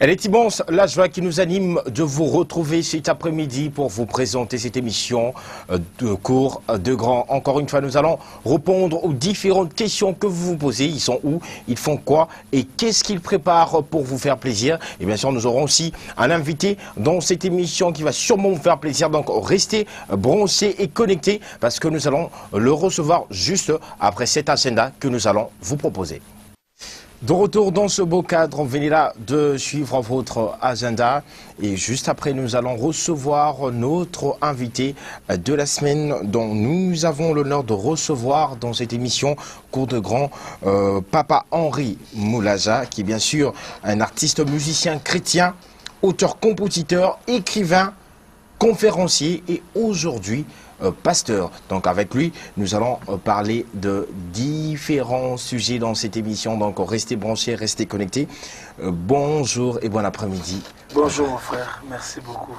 Elle est immense, la joie qui nous anime de vous retrouver cet après-midi pour vous présenter cette émission de cours de grands. Encore une fois, nous allons répondre aux différentes questions que vous vous posez. Ils sont où? Ils font quoi? Et qu'est-ce qu'ils préparent pour vous faire plaisir? Et bien sûr, nous aurons aussi un invité dans cette émission qui va sûrement vous faire plaisir. Donc, restez branchés et connectés parce que nous allons le recevoir juste après cet agenda que nous allons vous proposer. De retour dans ce beau cadre, venez là de suivre votre agenda et juste après nous allons recevoir notre invité de la semaine dont nous avons l'honneur de recevoir dans cette émission Cours de Grand, Papa Henri Moulaja, qui est bien sûr un artiste musicien chrétien, auteur, compositeur, écrivain, conférencier et aujourd'hui pasteur. Donc avec lui, nous allons parler de différents sujets dans cette émission. Donc restez branchés, restez connectés. Bonjour et bon après-midi. Bonjour mon frère, merci beaucoup.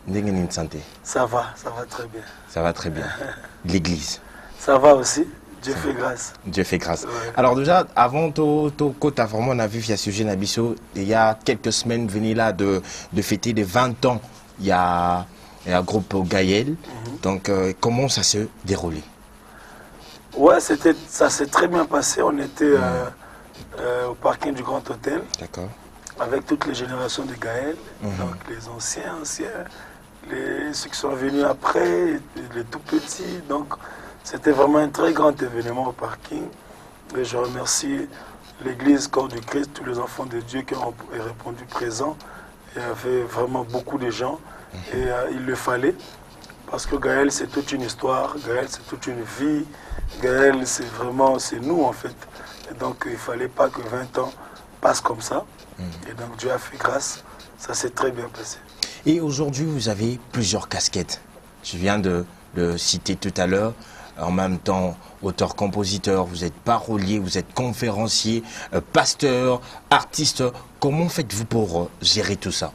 Ndengeni santé. Ça va très bien. Ça va très bien. L'église. Ça va aussi. Dieu fait grâce. Dieu fait grâce. Ouais. Alors déjà, avant tout côté vraiment, on a vu via sujet Nabiso, il y a quelques semaines, venez là de fêter les 20 ans. Il y a un groupe Gaël. Donc, comment ça s'est déroulé? Ouais, ça s'est très bien passé. On était au parking du Grand Hôtel. D'accord. Avec toutes les générations de Gaël. Donc, les anciens, ceux qui sont venus après, les tout petits. Donc, c'était vraiment un très grand événement au parking. Et je remercie l'église Corps du Christ, tous les enfants de Dieu qui ont répondu présents. Il y avait vraiment beaucoup de gens. Et il le fallait. Parce que Gaël, c'est toute une histoire, Gaël, c'est toute une vie, Gaël, c'est nous en fait. Et donc, il ne fallait pas que 20 ans passent comme ça. Et donc, Dieu a fait grâce, ça s'est très bien passé. Et aujourd'hui, vous avez plusieurs casquettes. Je viens de le citer tout à l'heure. En même temps, auteur-compositeur, vous êtes parolier, vous êtes conférencier, pasteur, artiste. Comment faites-vous pour gérer tout ça?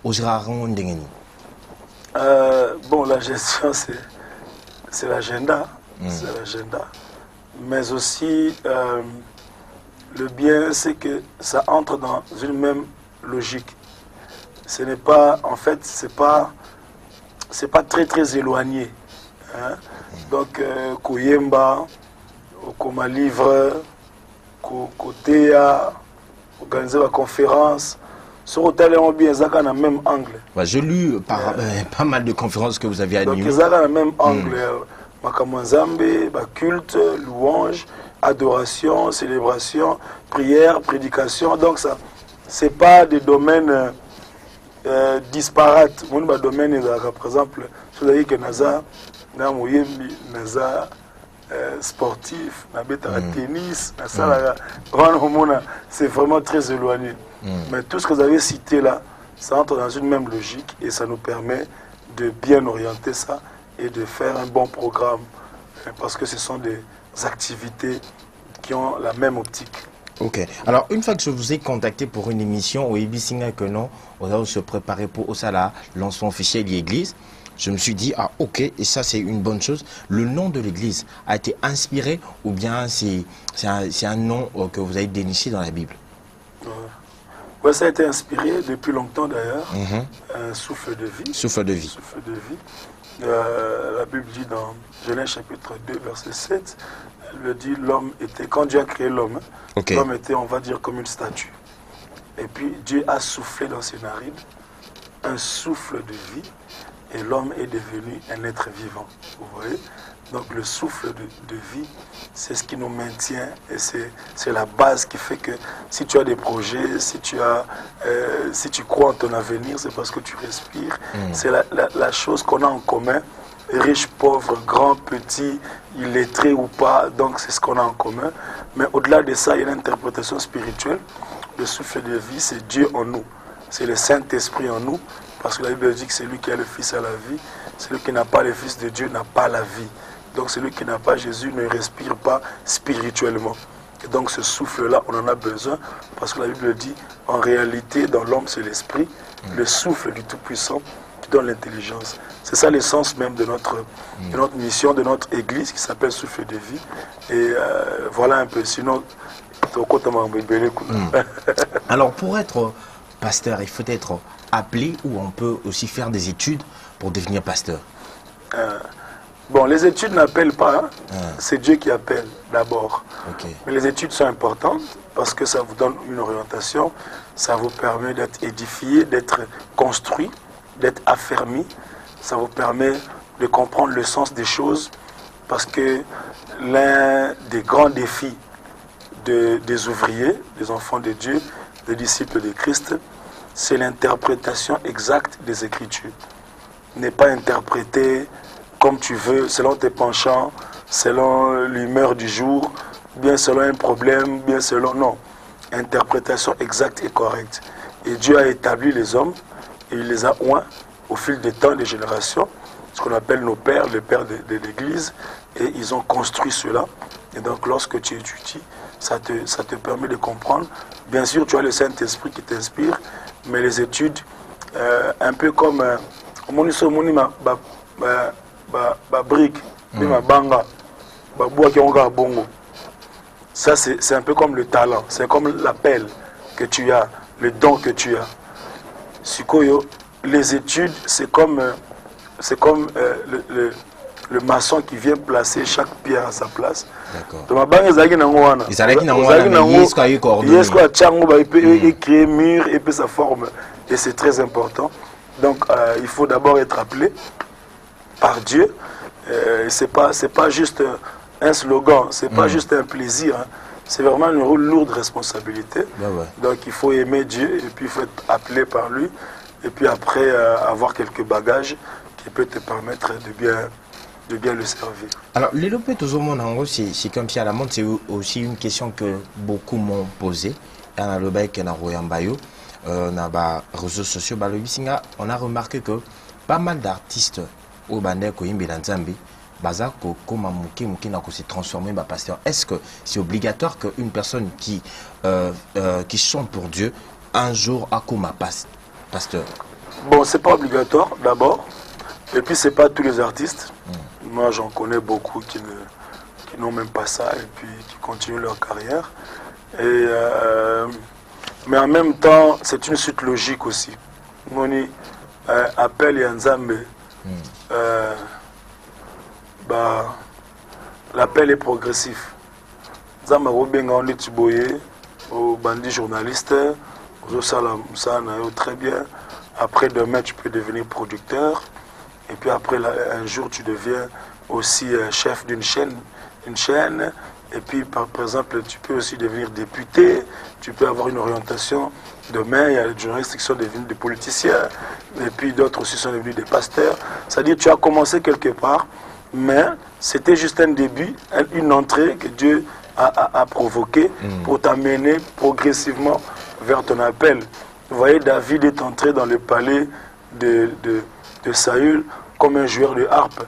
Bon, la gestion, c'est l'agenda. C'est l'agenda. Mais aussi, le bien, c'est que ça entre dans une même logique. Ce n'est pas, en fait, c'est pas très, très éloigné. Hein? Donc, Koyemba, Koma Livre, Kotea, organiser la conférence. Sur l'hôtel, on bien dans le même angle. J'ai lu pas mal de conférences que vous avez animées. Donc, ils ont dans le même angle. Makamanzambe, culte, louange, adoration, célébration, prière, prédication. Donc, ça, ce n'est pas des domaines disparates. Mon domaine, par exemple, vous avez que Naza, Naza, sportif, tennis, c'est vraiment très éloigné. Mais tout ce que vous avez cité là, ça entre dans une même logique et ça nous permet de bien orienter ça et de faire un bon programme parce que ce sont des activités qui ont la même optique. Ok. Alors, une fois que je vous ai contacté pour une émission au Ibisinga que non, on va se préparer pour Osala, lancement officiel de l'église. Je me suis dit, ah ok, et ça c'est une bonne chose. Le nom de l'église a été inspiré ou bien c'est un nom que vous avez déniché dans la Bible? Ouais, ça a été inspiré depuis longtemps d'ailleurs. Souffle de vie. Souffle de vie. Souffle de vie. La Bible dit dans Genèse chapitre 2, verset 7, elle dit l'homme était, quand Dieu a créé l'homme, l'homme était, on va dire, comme une statue. Et puis Dieu a soufflé dans ses narines un souffle de vie. Et l'homme est devenu un être vivant, vous voyez. Donc le souffle de vie, c'est ce qui nous maintient et c'est la base qui fait que si tu as des projets, si tu crois en ton avenir, c'est parce que tu respires. C'est la chose qu'on a en commun, riche, pauvre, grand, petit, illettré ou pas, donc c'est ce qu'on a en commun. Mais au-delà de ça, il y a une interprétation spirituelle. Le souffle de vie, c'est Dieu en nous, c'est le Saint-Esprit en nous. Parce que la Bible dit que celui qui a le Fils a la vie, celui qui n'a pas le Fils de Dieu n'a pas la vie. Donc celui qui n'a pas Jésus ne respire pas spirituellement. Et donc ce souffle-là, on en a besoin, parce que la Bible dit, en réalité, dans l'homme, c'est l'esprit, le souffle du Tout-Puissant qui donne l'intelligence. C'est ça l'essence même de notre mission, de notre église, qui s'appelle Souffle de vie. Et voilà un peu, sinon... Alors pour être pasteur, il faut être appelé ou on peut aussi faire des études pour devenir pasteur? Bon, les études n'appellent pas, hein. C'est Dieu qui appelle d'abord. Okay. Mais les études sont importantes parce que ça vous donne une orientation, ça vous permet d'être édifié, d'être construit, d'être affermi, ça vous permet de comprendre le sens des choses parce que l'un des grands défis des ouvriers, des enfants de Dieu, des disciples de Christ, c'est l'interprétation exacte des Écritures. N'est pas interpréter comme tu veux, selon tes penchants, selon l'humeur du jour, bien selon un problème, bien selon... Non, interprétation exacte et correcte. Et Dieu a établi les hommes, et il les a oints au fil des temps, des générations, ce qu'on appelle nos pères, les pères de l'Église, et ils ont construit cela. Et donc lorsque tu étudies, ça te permet de comprendre. Bien sûr, tu as le Saint-Esprit qui t'inspire, mais les études, un peu comme... brique, banga, bongo. Ça, c'est un peu comme le talent, c'est comme l'appel que tu as, le don que tu as. Sikoyo, les études, c'est comme le maçon qui vient placer chaque pierre à sa place. D'accord. Il peut créer mur et puis sa forme. Et c'est très important. Donc, il faut d'abord être appelé par Dieu. C'est pas juste un slogan, c'est pas juste un plaisir. Hein. C'est vraiment une lourde responsabilité. Donc, il faut aimer Dieu et puis il faut être appelé par lui. Et puis après, avoir quelques bagages qui peuvent te permettre de bien le servir. Alors, les lopés, c'est comme si à la mode, c'est aussi une question que beaucoup m'ont posée. Dans le réseaux sociaux, on a remarqué que pas mal d'artistes au Bandé Nzambi, Bazako, se transformer en pasteur. Est-ce que c'est obligatoire qu'une personne qui chante pour Dieu, un jour a comme pasteur? Bon, c'est pas obligatoire d'abord. Et puis, c'est pas tous les artistes. Moi, j'en connais beaucoup qui n'ont même pas ça et puis qui continuent leur carrière. Et, mais en même temps, c'est une suite logique aussi. Moni appelle Yanzambe. L'appel est progressif. Zamba Robenga on est tiboye, au bandit journaliste, très bien. Après demain, tu peux devenir producteur. Et puis après, un jour, tu deviens aussi chef d'une chaîne. Et puis, par exemple, tu peux aussi devenir député. Tu peux avoir une orientation. Demain, il y a des journalistes qui sont devenus des politiciens. Et puis, d'autres aussi sont devenus des pasteurs. C'est-à-dire que tu as commencé quelque part, mais c'était juste un début, une entrée que Dieu a provoquée pour t'amener progressivement vers ton appel. Vous voyez, David est entré dans le palais de Saül comme un joueur de harpe.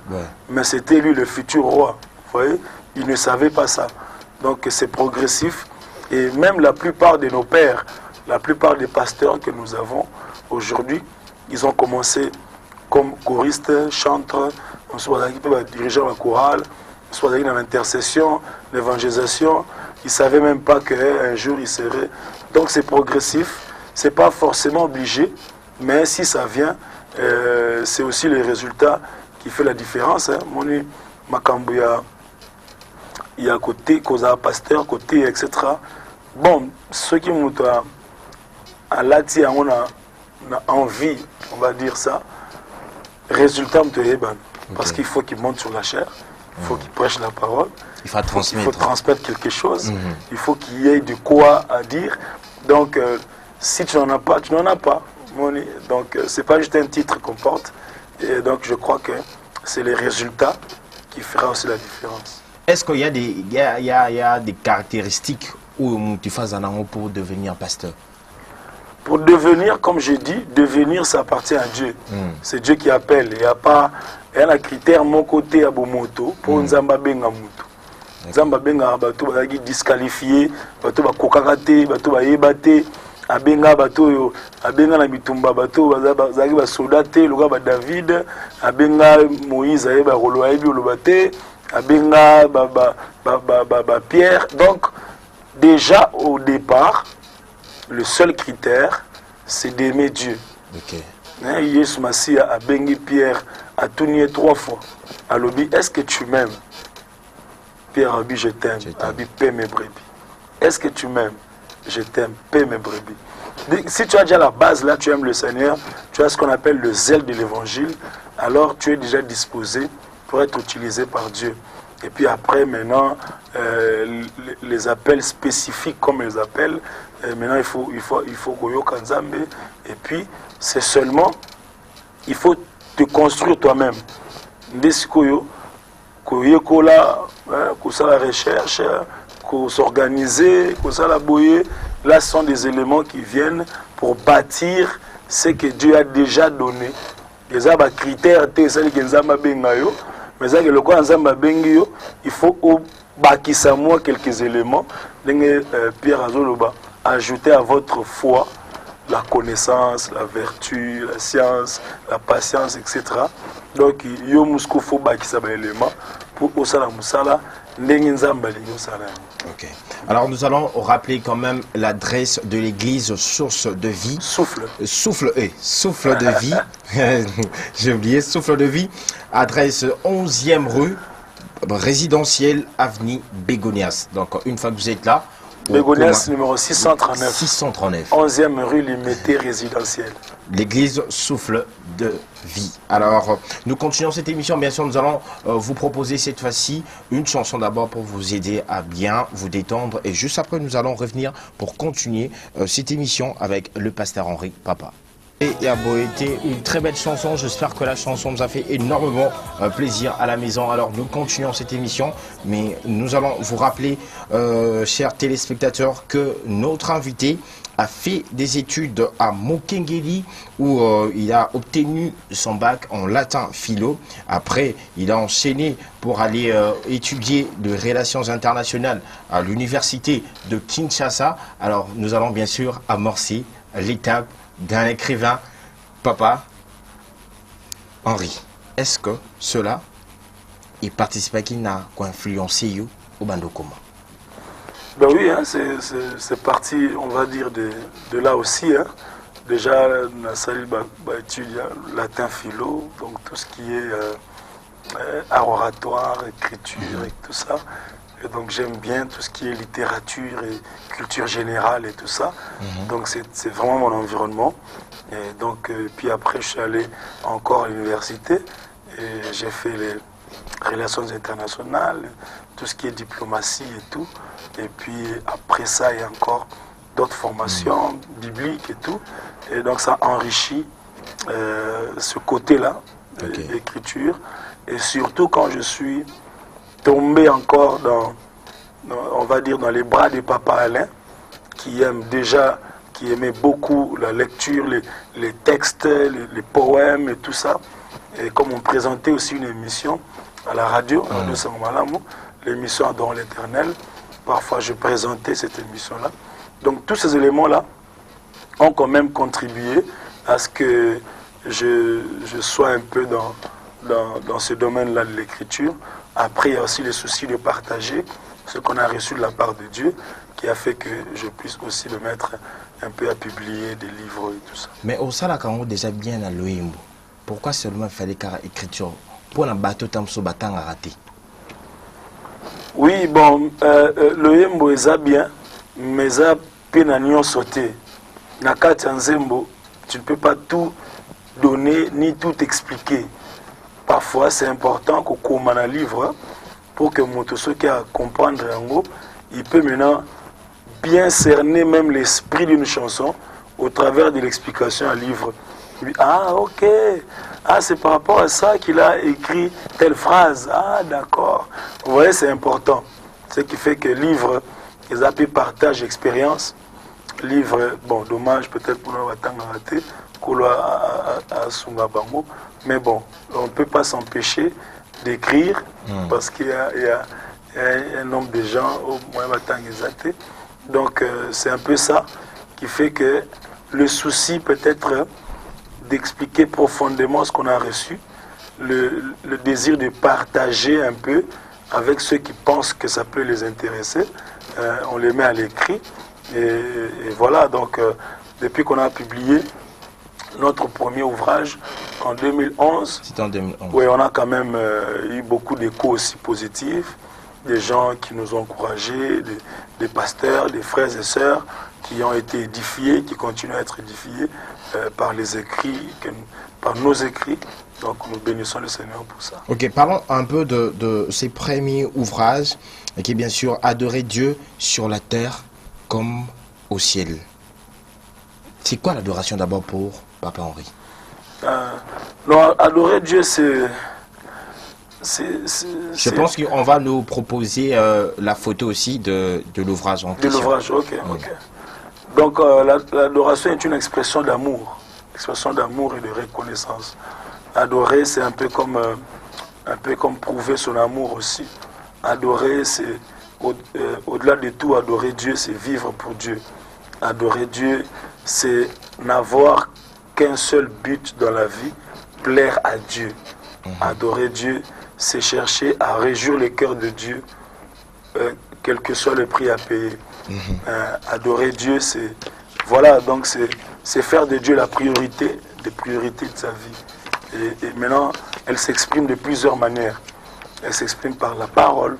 Mais c'était lui le futur roi. Vous voyez, il ne savait pas ça. Donc c'est progressif. Et même la plupart de nos pères, la plupart des pasteurs que nous avons aujourd'hui, ils ont commencé comme choristes, chanteurs, soit dirigeants la chorale, soit dans l'intercession, l'évangélisation. Ils ne savaient même pas qu'un jour ils seraient. Donc c'est progressif. Ce n'est pas forcément obligé, mais si ça vient, c'est aussi le résultat qui fait la différence. Hein. Moni Makambu, il y a côté, causa pasteur, côté, etc. Bon, ceux qui m'ont à l'ati, on a envie, on va dire ça, résultat, parce qu'il faut qu'il monte sur la chair, il faut qu'il prêche la parole, il faut transmettre quelque chose, il faut qu'il y ait de quoi à dire. Donc, si tu n'en as pas, tu n'en as pas. Donc, ce n'est pas juste un titre qu'on porte. Et donc, je crois que c'est les résultats qui feront aussi la différence. Est-ce qu'il y a des caractéristiques où tu fais un an pour devenir pasteur? Pour devenir, comme j'ai dit, devenir, ça appartient à Dieu. C'est Dieu qui appelle. Il y a pas un critère, mon côté, à Bomoto, pour Nzamba Benga Mouto. Nzamba Benga, bato bazaki disqualifié, bato bakokakate, bato bayebate, abenga bato abenga na bitumba bato bazaki basoda te, loka ba David, abenga Moïse ayeba rolo ayebi olobate, abenga Pierre. Donc déjà au départ, le seul critère, c'est d'aimer Dieu. Ok. Yesu Massi a bengi Pierre a tourné 3 fois. Alobi, est-ce que tu m'aimes? Pierre a dit, je t'aime. A dit, paie mes brebis. Est-ce que tu m'aimes? Je t'aime, paie mes brebis. Si tu as déjà la base, là, tu aimes le Seigneur, tu as ce qu'on appelle le zèle de l'évangile, alors tu es déjà disposé pour être utilisé par Dieu. Et puis après, maintenant, les appels spécifiques, comme ils appellent, maintenant il faut Koyoka Nzambe. Et puis, c'est seulement, il faut te construire toi-même. Ndesikoyo, Koyokola, ça la recherche, s'organiser, ça la boyer. Là, ce sont des éléments qui viennent pour bâtir ce que Dieu a déjà donné. Les critères, c'est que Nzamba bengayo. Mais ça, le quoi Nzamba bengio, il faut bâtir moi quelques éléments. Pierre Azoloba, ajouter à votre foi la connaissance, la vertu, la science, la patience, etc. Donc, il faut bâtir ces éléments pour Osala Moussala. Ok. Alors nous allons rappeler quand même l'adresse de l'église Source de Vie. Souffle. Souffle de Vie. J'ai oublié, Souffle de Vie. Adresse 11e rue, résidentielle, avenue Bégonias. Donc une fois que vous êtes là. Bégonias numéro 639. 639. 11e rue limitée résidentielle. L'église Souffle de Vie. Alors, nous continuons cette émission. Bien sûr, nous allons vous proposer cette fois-ci une chanson d'abord pour vous aider à bien vous détendre. Et juste après, nous allons revenir pour continuer cette émission avec le pasteur Henri Papa. Et a beau été une très belle chanson. J'espère que la chanson nous a fait énormément plaisir à la maison. Alors, nous continuons cette émission. Mais nous allons vous rappeler, chers téléspectateurs, que notre invité a fait des études à Mokengeli où il a obtenu son bac en latin philo. Après, il a enchaîné pour aller étudier les relations internationales à l'université de Kinshasa. Alors, nous allons bien sûr amorcer l'étape d'un écrivain, Papa Henri. Est-ce que cela, il participe à qui n'a influencé au Bandokoma? Ben oui, hein, c'est parti, on va dire, de là aussi. Hein. Déjà, Nassali étudié latin philo, donc tout ce qui est art oratoire, écriture et tout ça. Et donc j'aime bien tout ce qui est littérature et culture générale et tout ça. Donc c'est vraiment mon environnement. Et donc, puis après, je suis allé encore à l'université et j'ai fait les relations internationales, tout ce qui est diplomatie et tout. Et puis après ça, il y a encore d'autres formations bibliques et tout. Et donc ça enrichit ce côté-là, l'écriture. Et surtout quand je suis tombé encore on va dire, dans les bras de Papa Alain, qui aimait beaucoup la lecture, les textes, les poèmes et tout ça. Et comme on présentait aussi une émission à la radio, Radio Sangmalamou, l'émission Adorons l'Éternel, parfois je présentais cette émission-là. Donc tous ces éléments-là ont quand même contribué à ce que je sois un peu dans ce domaine-là de l'écriture. Après, il y a aussi les soucis de partager ce qu'on a reçu de la part de Dieu, qui a fait que je puisse aussi le mettre un peu à publier des livres et tout ça. Mais au Salakango, déjà bien à l'Oimbo, pourquoi seulement il fallait car écriture pour un bateau Tamso Batang à rater? Oui, bon, l'Oimbo est bien, mais ça peut sauter. Nakati Nzembo, tu ne peux pas tout donner ni tout expliquer. Parfois, c'est important qu'on commande un livre pour que Motoso qui a comprendre il peut maintenant bien cerner même l'esprit d'une chanson au travers de l'explication à livre. Ah, ok. Ah, c'est par rapport à ça qu'il a écrit telle phrase. Ah, d'accord. Vous voyez, c'est important. Ce qui fait que livre, ils appellent partage expérience. Livre, bon, dommage peut-être pour nous rater, à Sungabango. Mais bon, on ne peut pas s'empêcher d'écrire parce qu'il y a un nombre de gens au moins exaté. Donc c'est un peu ça qui fait que le souci peut être d'expliquer profondément ce qu'on a reçu, le désir de partager un peu avec ceux qui pensent que ça peut les intéresser. On les met à l'écrit et voilà, donc depuis qu'on a publié notre premier ouvrage en 2011. C'était en 2011. Oui, on a quand même eu beaucoup d'échos aussi positifs, des gens qui nous ont encouragés, des pasteurs, des frères et sœurs qui ont été édifiés, qui continuent à être édifiés par les écrits, par nos écrits. Donc nous bénissons le Seigneur pour ça. Ok, parlons un peu de ces premiers ouvrages, qui est bien sûr Adorer Dieu sur la terre comme au ciel. C'est quoi l'adoration d'abord pour Papa Henri? Non, adorer Dieu, c'est... Je pense qu'on va nous proposer la photo aussi de l'ouvrage en question. De l'ouvrage, ok. Oui. Ok. Donc l'adoration est une expression d'amour et de reconnaissance. Adorer, c'est un peu comme prouver son amour aussi. Adorer, c'est au-delà de tout, adorer Dieu, c'est vivre pour Dieu. Adorer Dieu, c'est n'avoir qu'un seul but dans la vie, plaire à Dieu. Adorer Dieu, c'est chercher à réjouir le cœur de Dieu, quel que soit le prix à payer. Adorer Dieu, c'est voilà, donc c'est faire de Dieu la priorité, des priorités de sa vie. Et maintenant, elle s'exprime de plusieurs manières. Elle s'exprime par la parole,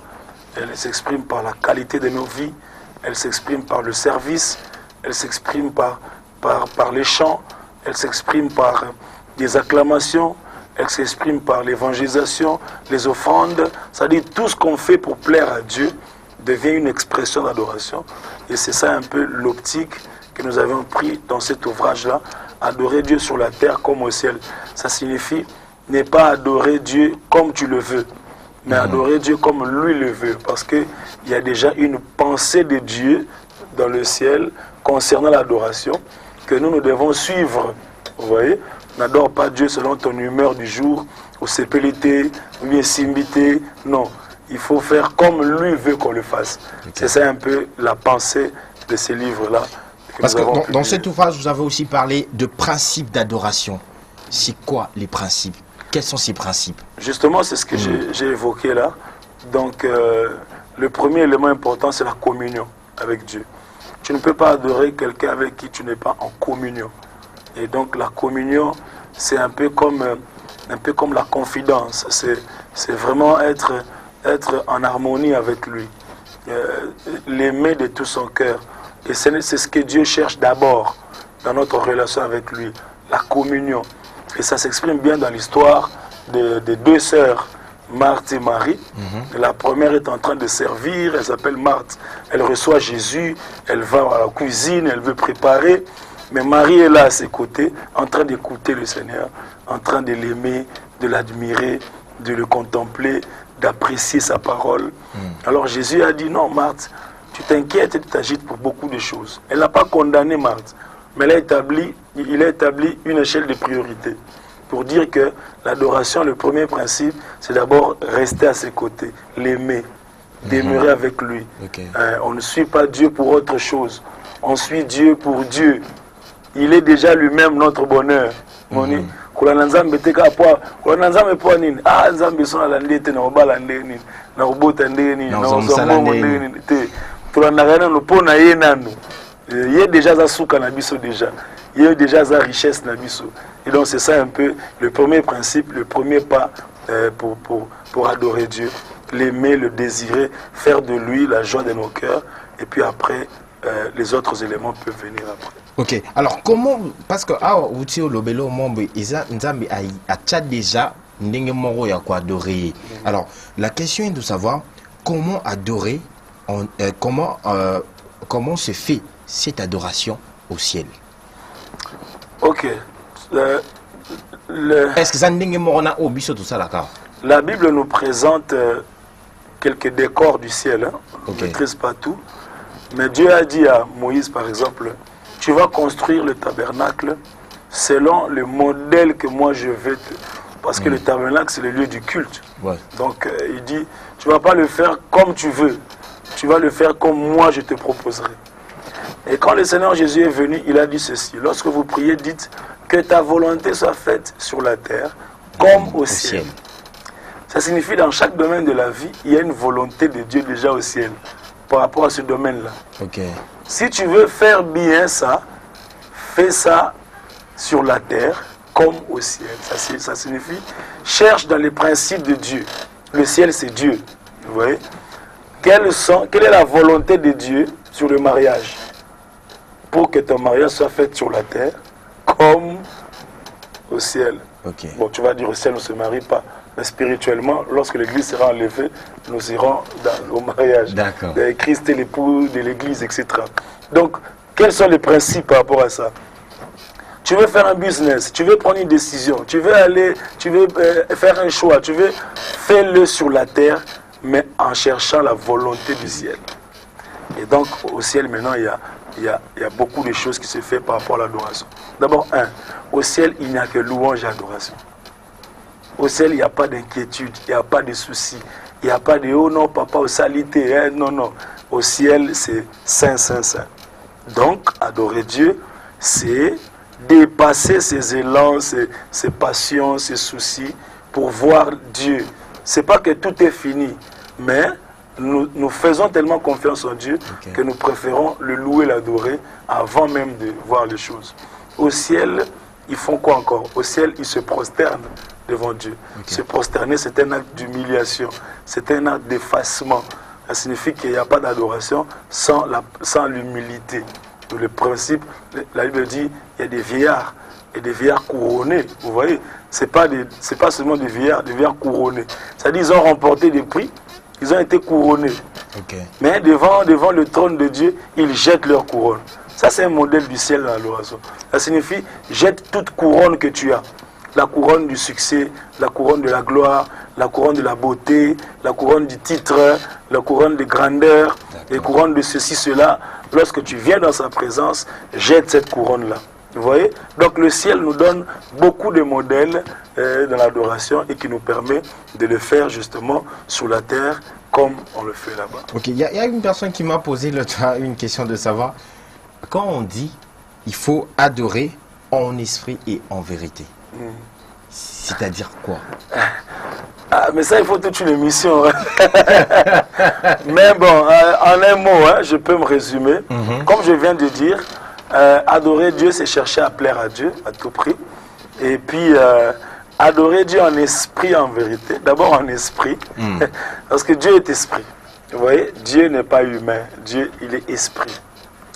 elle s'exprime par la qualité de nos vies, elle s'exprime par le service, elle s'exprime par les chants, elle s'exprime par des acclamations, elle s'exprime par l'évangélisation, les offrandes. C'est-à-dire tout ce qu'on fait pour plaire à Dieu devient une expression d'adoration. Et c'est ça un peu l'optique que nous avons pris dans cet ouvrage-là. Adorer Dieu sur la terre comme au ciel. Ça signifie ne pas adorer Dieu comme tu le veux, mais adorer Dieu comme lui le veut. Parce qu'il y a déjà une pensée de Dieu dans le ciel concernant l'adoration que nous devons suivre. Vous voyez, n'adore pas Dieu selon ton humeur du jour, ou sépélité, ou bien simbité. Non, il faut faire comme lui veut qu'on le fasse. Okay. C'est ça un peu la pensée de ces livres-là. Parce que dans cet ouvrage, vous avez aussi parlé de principes d'adoration. C'est quoi les principes? Quels sont ces principes? Justement, c'est ce que j'ai évoqué là. Donc, le premier élément important, c'est la communion avec Dieu. Tu ne peux pas adorer quelqu'un avec qui tu n'es pas en communion. Et donc, la communion, c'est un peu comme la confidence. C'est vraiment être en harmonie avec lui. L'aimer de tout son cœur. Et c'est ce que Dieu cherche d'abord dans notre relation avec lui, la communion. Et ça s'exprime bien dans l'histoire des deux sœurs, Marthe et Marie. La première est en train de servir, elle s'appelle Marthe. Elle reçoit Jésus, elle va à la cuisine, elle veut préparer. Mais Marie est là à ses côtés, en train d'écouter le Seigneur, en train de l'aimer, de l'admirer, de le contempler, d'apprécier sa parole. Alors Jésus a dit, non Marthe, tu t'inquiètes et tu t'agites pour beaucoup de choses. Elle n'a pas condamné Marthe, mais il a établi une échelle de priorité pour dire que l'adoration, le premier principe, c'est d'abord rester à ses côtés, l'aimer, demeurer avec lui. Okay. On ne suit pas Dieu pour autre chose, on suit Dieu pour Dieu. Il est déjà lui-même notre bonheur. Il est déjà za souka na biso déjà. Il est déjà za richesse na biso. Et donc c'est ça un peu le premier principe, le premier pas pour adorer Dieu. L'aimer, le désirer, faire de lui la joie de nos cœurs. Et puis après, les autres éléments peuvent venir après. Ok, alors comment, parce que outi olobelo mombe isa nzambe a déjà ndenge moro ya ko adorer. Alors la question est de savoir comment adorer, comment se fait cette adoration au ciel. Ok. Est-ce que ça ndenge moro na obiso tout ça là? La Bible nous présente quelques décors du ciel. Hein? On ne maîtrise pas tout. Mais Dieu a dit à Moïse, par exemple, tu vas construire le tabernacle selon le modèle que moi je vais te... Parce que le tabernacle, c'est le lieu du culte. Ouais. Donc, il dit, tu ne vas pas le faire comme tu veux. Tu vas le faire comme moi je te proposerai. Et quand le Seigneur Jésus est venu, il a dit ceci. Lorsque vous priez, dites que ta volonté soit faite sur la terre comme au ciel. Ça signifie dans chaque domaine de la vie, il y a une volonté de Dieu déjà au ciel par rapport à ce domaine-là. Okay. Si tu veux faire bien ça, fais ça sur la terre comme au ciel. Ça signifie, cherche dans les principes de Dieu. Le ciel, c'est Dieu. Vous voyez? Quelle est la volonté de Dieu sur le mariage? Pour que ton mariage soit fait sur la terre comme au ciel. Okay. Bon, tu vas dire au ciel, on ne se marie pas. Mais spirituellement, lorsque l'église sera enlevée, nous irons au mariage. D'accord. Christ est l'époux de l'église, etc. Donc, quels sont les principes par rapport à ça? Tu veux faire un business, tu veux prendre une décision, tu veux faire un choix, tu veux faire-le sur la terre, mais en cherchant la volonté du ciel. Et donc, au ciel, maintenant, il y a beaucoup de choses qui se font par rapport à l'adoration. D'abord, au ciel, il n'y a que louange et adoration. Au ciel, il n'y a pas d'inquiétude, il n'y a pas de soucis, il n'y a pas de « oh non, papa, au salité hein? ». Non, non. Au ciel, c'est saint, saint, saint. Donc, adorer Dieu, c'est dépasser ses élans, ses passions, ses soucis pour voir Dieu. Ce n'est pas que tout est fini, mais nous faisons tellement confiance en Dieu que nous préférons le louer, l'adorer avant même de voir les choses. Au ciel, ils font quoi encore? Au ciel, ils se prosternent devant Dieu. Se prosterner, c'est un acte d'humiliation, c'est un acte d'effacement. Ça signifie qu'il n'y a pas d'adoration sans l'humilité. Le principe, la Bible dit, il y a des vieillards, et des vieillards couronnés. Vous voyez, c'est pas seulement des vieillards couronnés. C'est-à-dire qu'ils ont remporté des prix, ils ont été couronnés. Mais devant le trône de Dieu, ils jettent leur couronne. Ça, c'est un modèle du ciel dans l'adoration. Ça signifie, jette toute couronne que tu as. La couronne du succès, la couronne de la gloire, la couronne de la beauté, la couronne du titre, la couronne de grandeur, les couronnes de ceci, cela. Lorsque tu viens dans sa présence, jette cette couronne-là. Vous voyez? Donc le ciel nous donne beaucoup de modèles dans l'adoration et qui nous permet de le faire justement sur la terre comme on le fait là-bas. Ok, il y a une personne qui m'a posé une question de savoir, quand on dit il faut adorer en esprit et en vérité, c'est-à-dire quoi? Mais ça, il faut toute une émission. Mais bon, en un mot, je peux me résumer. Comme je viens de dire, adorer Dieu, c'est chercher à plaire à Dieu à tout prix. Et puis, adorer Dieu en esprit, en vérité. D'abord en esprit, parce que Dieu est esprit. Vous voyez, Dieu n'est pas humain. Dieu, il est esprit.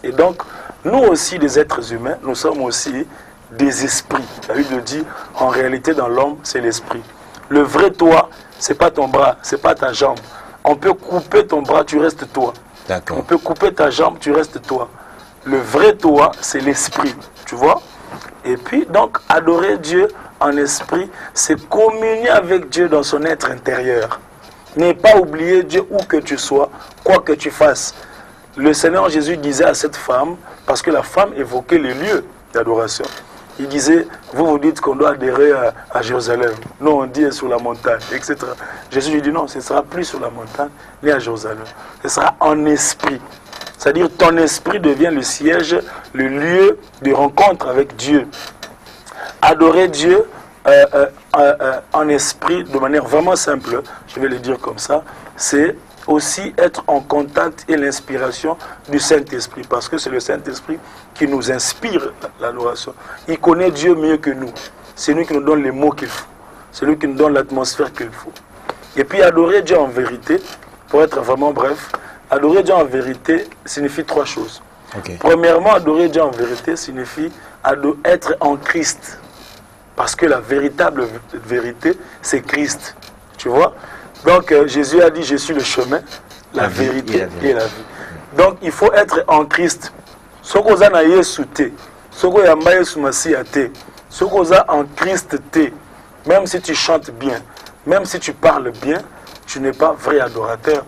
Et donc, nous aussi, les êtres humains, nous sommes aussi des esprits. La Bible dit, en réalité, dans l'homme, c'est l'esprit. Le vrai toi, c'est pas ton bras, c'est pas ta jambe. On peut couper ton bras, tu restes toi. On peut couper ta jambe, tu restes toi. Le vrai toi, c'est l'esprit, tu vois. Et puis, donc, adorer Dieu en esprit, c'est communier avec Dieu dans son être intérieur. Ne pas oublier Dieu où que tu sois, quoi que tu fasses. Le Seigneur Jésus disait à cette femme, parce que la femme évoquait les lieux d'adoration. Il disait, vous dites qu'on doit adhérer à Jérusalem. Nous, on dit sur la montagne, etc. Jésus lui dit, non, ce ne sera plus sur la montagne, ni à Jérusalem. Ce sera en esprit. C'est-à-dire, ton esprit devient le siège, le lieu de rencontre avec Dieu. Adorer Dieu en esprit, de manière vraiment simple, je vais le dire comme ça, c'est aussi être en contact et l'inspiration du Saint-Esprit, parce que c'est le Saint-Esprit qui nous inspire l'adoration. Il connaît Dieu mieux que nous. C'est lui qui nous donne les mots qu'il faut. C'est lui qui nous donne l'atmosphère qu'il faut. Et puis adorer Dieu en vérité, pour être vraiment bref, adorer Dieu en vérité signifie trois choses. Premièrement, adorer Dieu en vérité signifie être en Christ. Parce que la véritable vérité, c'est Christ. Tu vois? Donc Jésus a dit, je suis le chemin, la vérité et la vie. Donc il faut être en Christ. Soko za na Yesu te, soko yamba Yesu Masiya te, soko za en Christ te. Même si tu chantes bien, même si tu parles bien, tu n'es pas vrai adorateur.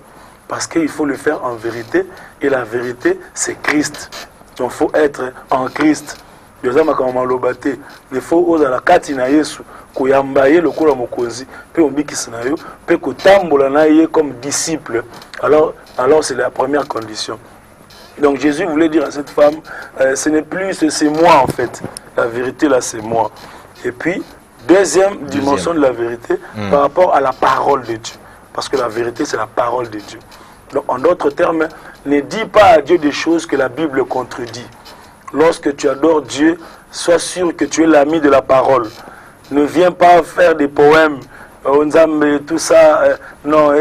Parce qu'il faut le faire en vérité. Et la vérité, c'est Christ. Donc il faut être en Christ. Il faut oser la kati na Yesu koyamba ye lokola mokonzi pe ombikisa na yo pe kotambola na ye comme disciple. Alors c'est la première condition. Donc Jésus voulait dire à cette femme, ce n'est plus, c'est moi en fait. La vérité là, c'est moi. Et puis, deuxième dimension de la vérité, par rapport à la parole de Dieu. Parce que la vérité, c'est la parole de Dieu. Donc en d'autres termes, ne dis pas à Dieu des choses que la Bible contredit. lorsque tu adores Dieu, sois sûr que tu es l'ami de la parole. Ne viens pas faire des poèmes, tout ça. Non,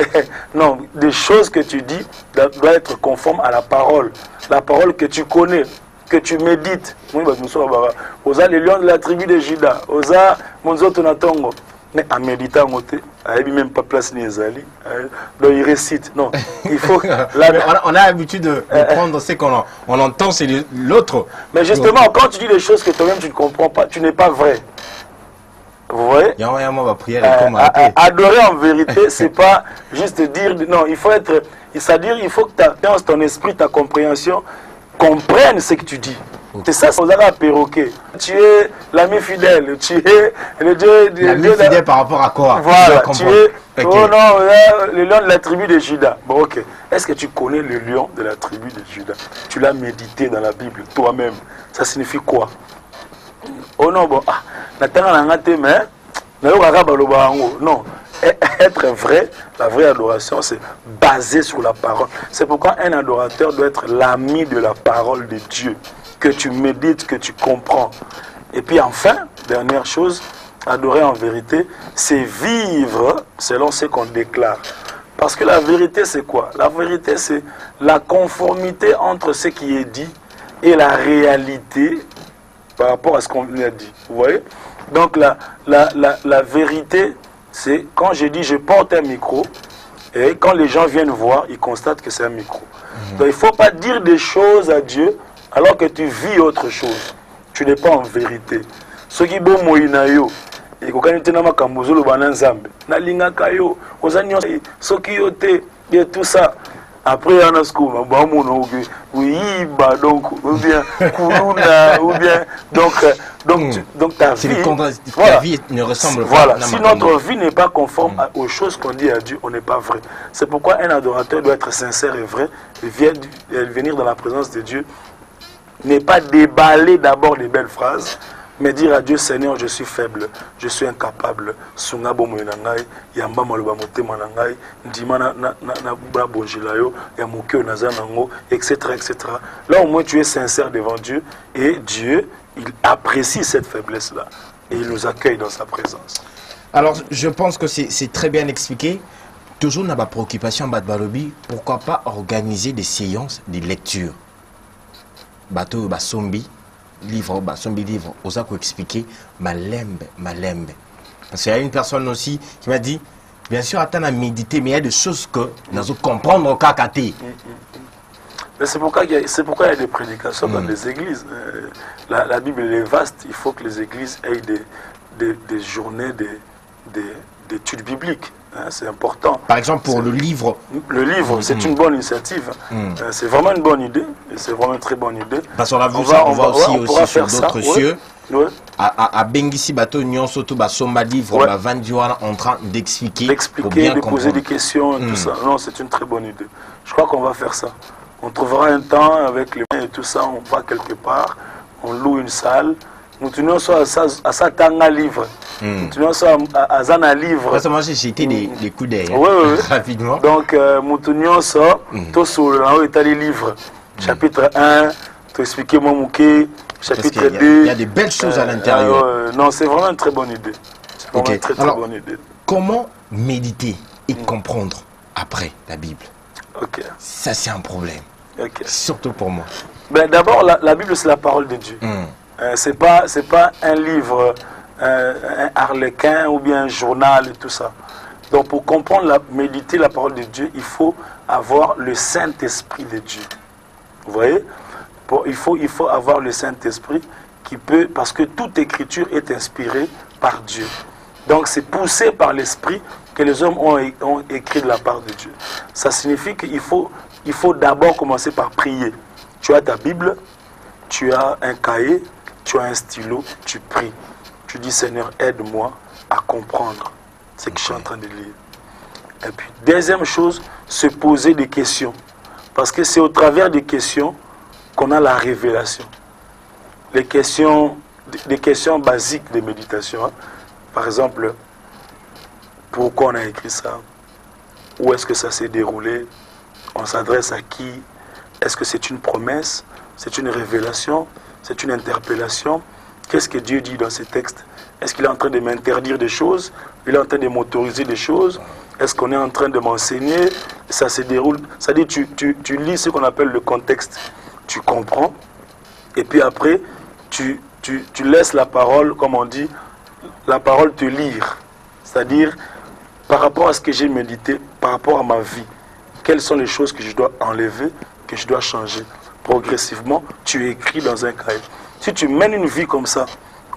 non, des choses que tu dis doivent être conformes à la parole. La parole que tu connais, que tu médites. Osa les lions de la tribu de Juda. Osa Monzo Tonatongo. Mais en méditant, il n'y a même pas place ni Ezali. Donc il récite. Non, il faut. On a l'habitude de prendre ce qu'on entend, c'est l'autre. Mais justement, quand tu dis des choses que toi-même tu ne comprends pas, tu n'es pas vrai. Vous voyez? Adorer en vérité, c'est pas juste dire. Non, il faut être. C'est-à-dire, il faut que ton esprit, ta compréhension, comprenne ce que tu dis. C'est ça, c'est un perroquet. Tu es l'ami fidèle, tu es le Dieu. L'ami fidèle par rapport à quoi? Voilà, tu es. Okay. Oh non, le lion de la tribu de Juda. Bon, ok. Est-ce que tu connais le lion de la tribu de Juda? Tu l'as médité dans la Bible toi-même. Ça signifie quoi? Oh non, bon, non. Être vrai, la vraie adoration, c'est basé sur la parole. C'est pourquoi un adorateur doit être l'ami de la parole de Dieu, que tu médites, que tu comprends. Et puis enfin, dernière chose, adorer en vérité, c'est vivre selon ce qu'on déclare. Parce que la vérité, c'est quoi? La vérité, c'est la conformité entre ce qui est dit et la réalité par rapport à ce qu'on a dit. Vous voyez? Donc la vérité, c'est quand je dis je porte un micro, et quand les gens viennent voir, ils constatent que c'est un micro. Donc il ne faut pas dire des choses à Dieu alors que tu vis autre chose. Tu n'es pas en vérité. Ce qui est bon, moïnayo, et quand tu es makambouzolo bananzambe, na linga kayo, ozanyo, ce qui est tout ça. Après, il y a un scoop, oui, donc, ou bien, Koulouna, ou bien, donc ta vie, voilà, ta vie ne ressemble pas. Voilà, si notre vie n'est pas conforme aux choses qu'on dit à Dieu, on n'est pas vrai. C'est pourquoi un adorateur doit être sincère et vrai, et venir dans la présence de Dieu, n'est pas déballer d'abord les belles phrases, mais dire à Dieu, Seigneur, je suis faible, je suis incapable. Sungabo moinangai, yamba maluba motema nangai, ndima na bonjilayo, yamuke nazanango, etc., etc. Là, au moins, tu es sincère devant Dieu, et Dieu, il apprécie cette faiblesse-là, et il nous accueille dans sa présence. Alors, je pense que c'est très bien expliqué. Toujours dans ma préoccupation, Badbalobi, pourquoi pas organiser des séances de lecture? Bateau, Basombi. Livre, Sombi livre, osa ko expliquer malembe. Parce qu'il y a une personne aussi qui m'a dit, bien sûr, attends à méditer, mais il y a des choses que nous allons comprendre au kakate. Mais c'est pourquoi il y a des prédications dans les églises. La Bible est vaste, il faut que les églises aient des journées d'études bibliques. C'est important. Par exemple, pour le livre. Le livre, c'est une bonne initiative. C'est vraiment une bonne idée. Et c'est vraiment une très bonne idée. Parce qu'on a vu ça, on va aussi sur d'autres cieux. À Bengisi Bateau, Nyonso, tout Somba livre, Vandiwana en train d'expliquer. De poser des questions, tout ça. Non, c'est une très bonne idée. Je crois qu'on va faire ça. On trouvera un temps avec les mains et tout ça, on va quelque part, on loue une salle. Nous tenons soit à ça tanga livre. Nous tenons soit à Zana livre. Récemment, j'ai jeté des coups d'œil. Oui, rapidement. Donc, nous tenons soit tout sur le état des livres. Chapitre 1, tu expliquer mon mouké. Chapitre 2. Il y a des belles choses à l'intérieur. Non, c'est vraiment une très bonne idée. C'est vraiment une très bonne idée. Comment méditer et comprendre après la Bible? Ça, c'est un problème. Surtout pour moi. Ben, d'abord, la Bible, c'est la parole de Dieu. C'est pas un livre, un harlequin ou bien un journal et tout ça. Donc pour comprendre, méditer la parole de Dieu, il faut avoir le Saint-Esprit de Dieu. Vous voyez? Il faut avoir le Saint-Esprit qui peut, parce que toute écriture est inspirée par Dieu. Donc c'est poussé par l'Esprit que les hommes ont écrit de la part de Dieu. Ça signifie qu'il faut d'abord commencer par prier. Tu as ta Bible, tu as un cahier, tu as un stylo, tu pries. Tu dis, Seigneur, aide-moi à comprendre ce que je suis en train de lire. Et puis, deuxième chose, se poser des questions. Parce que c'est au travers des questions qu'on a la révélation. Des questions basiques de méditation. Hein. Par exemple, pourquoi on a écrit ça? Où est-ce que ça s'est déroulé? On s'adresse à qui? Est-ce que c'est une promesse? C'est une révélation? c'est une interpellation. Qu'est-ce que Dieu dit dans ces textes? Est-ce qu'il est en train de m'interdire des choses? Il est en train de m'autoriser des choses? Est-ce qu'on est en train de m'enseigner? Ça se déroule. C'est-à-dire, tu lis ce qu'on appelle le contexte. Tu comprends. Et puis après, tu laisses la parole, comme on dit, la parole te lire. C'est-à-dire, par rapport à ce que j'ai médité, par rapport à ma vie, quelles sont les choses que je dois enlever, que je dois changer. Progressivement, tu écris dans un cahier. Si tu mènes une vie comme ça,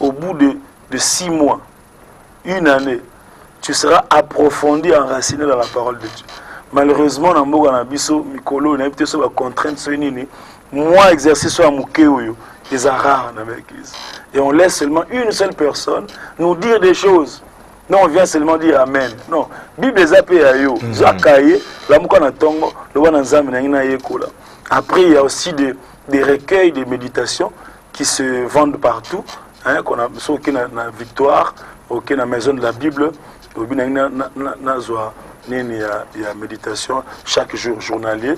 au bout de 6 mois, 1 année, tu seras approfondi, enraciné dans la parole de Dieu. Malheureusement, dans Mboga Nabiso, Mikolo, il y a des contraintes, moi, exercice sur Amoukéouyo, des rares dans l'église. Et on laisse seulement une seule personne nous dire des choses. Non, on vient seulement dire Amen. Non. Bible des APAYO, après, il y a aussi des recueils de méditation qui se vendent partout. Hein, qu'on a na Victoire, na Maison de la Bible, il y a méditation chaque jour journalier.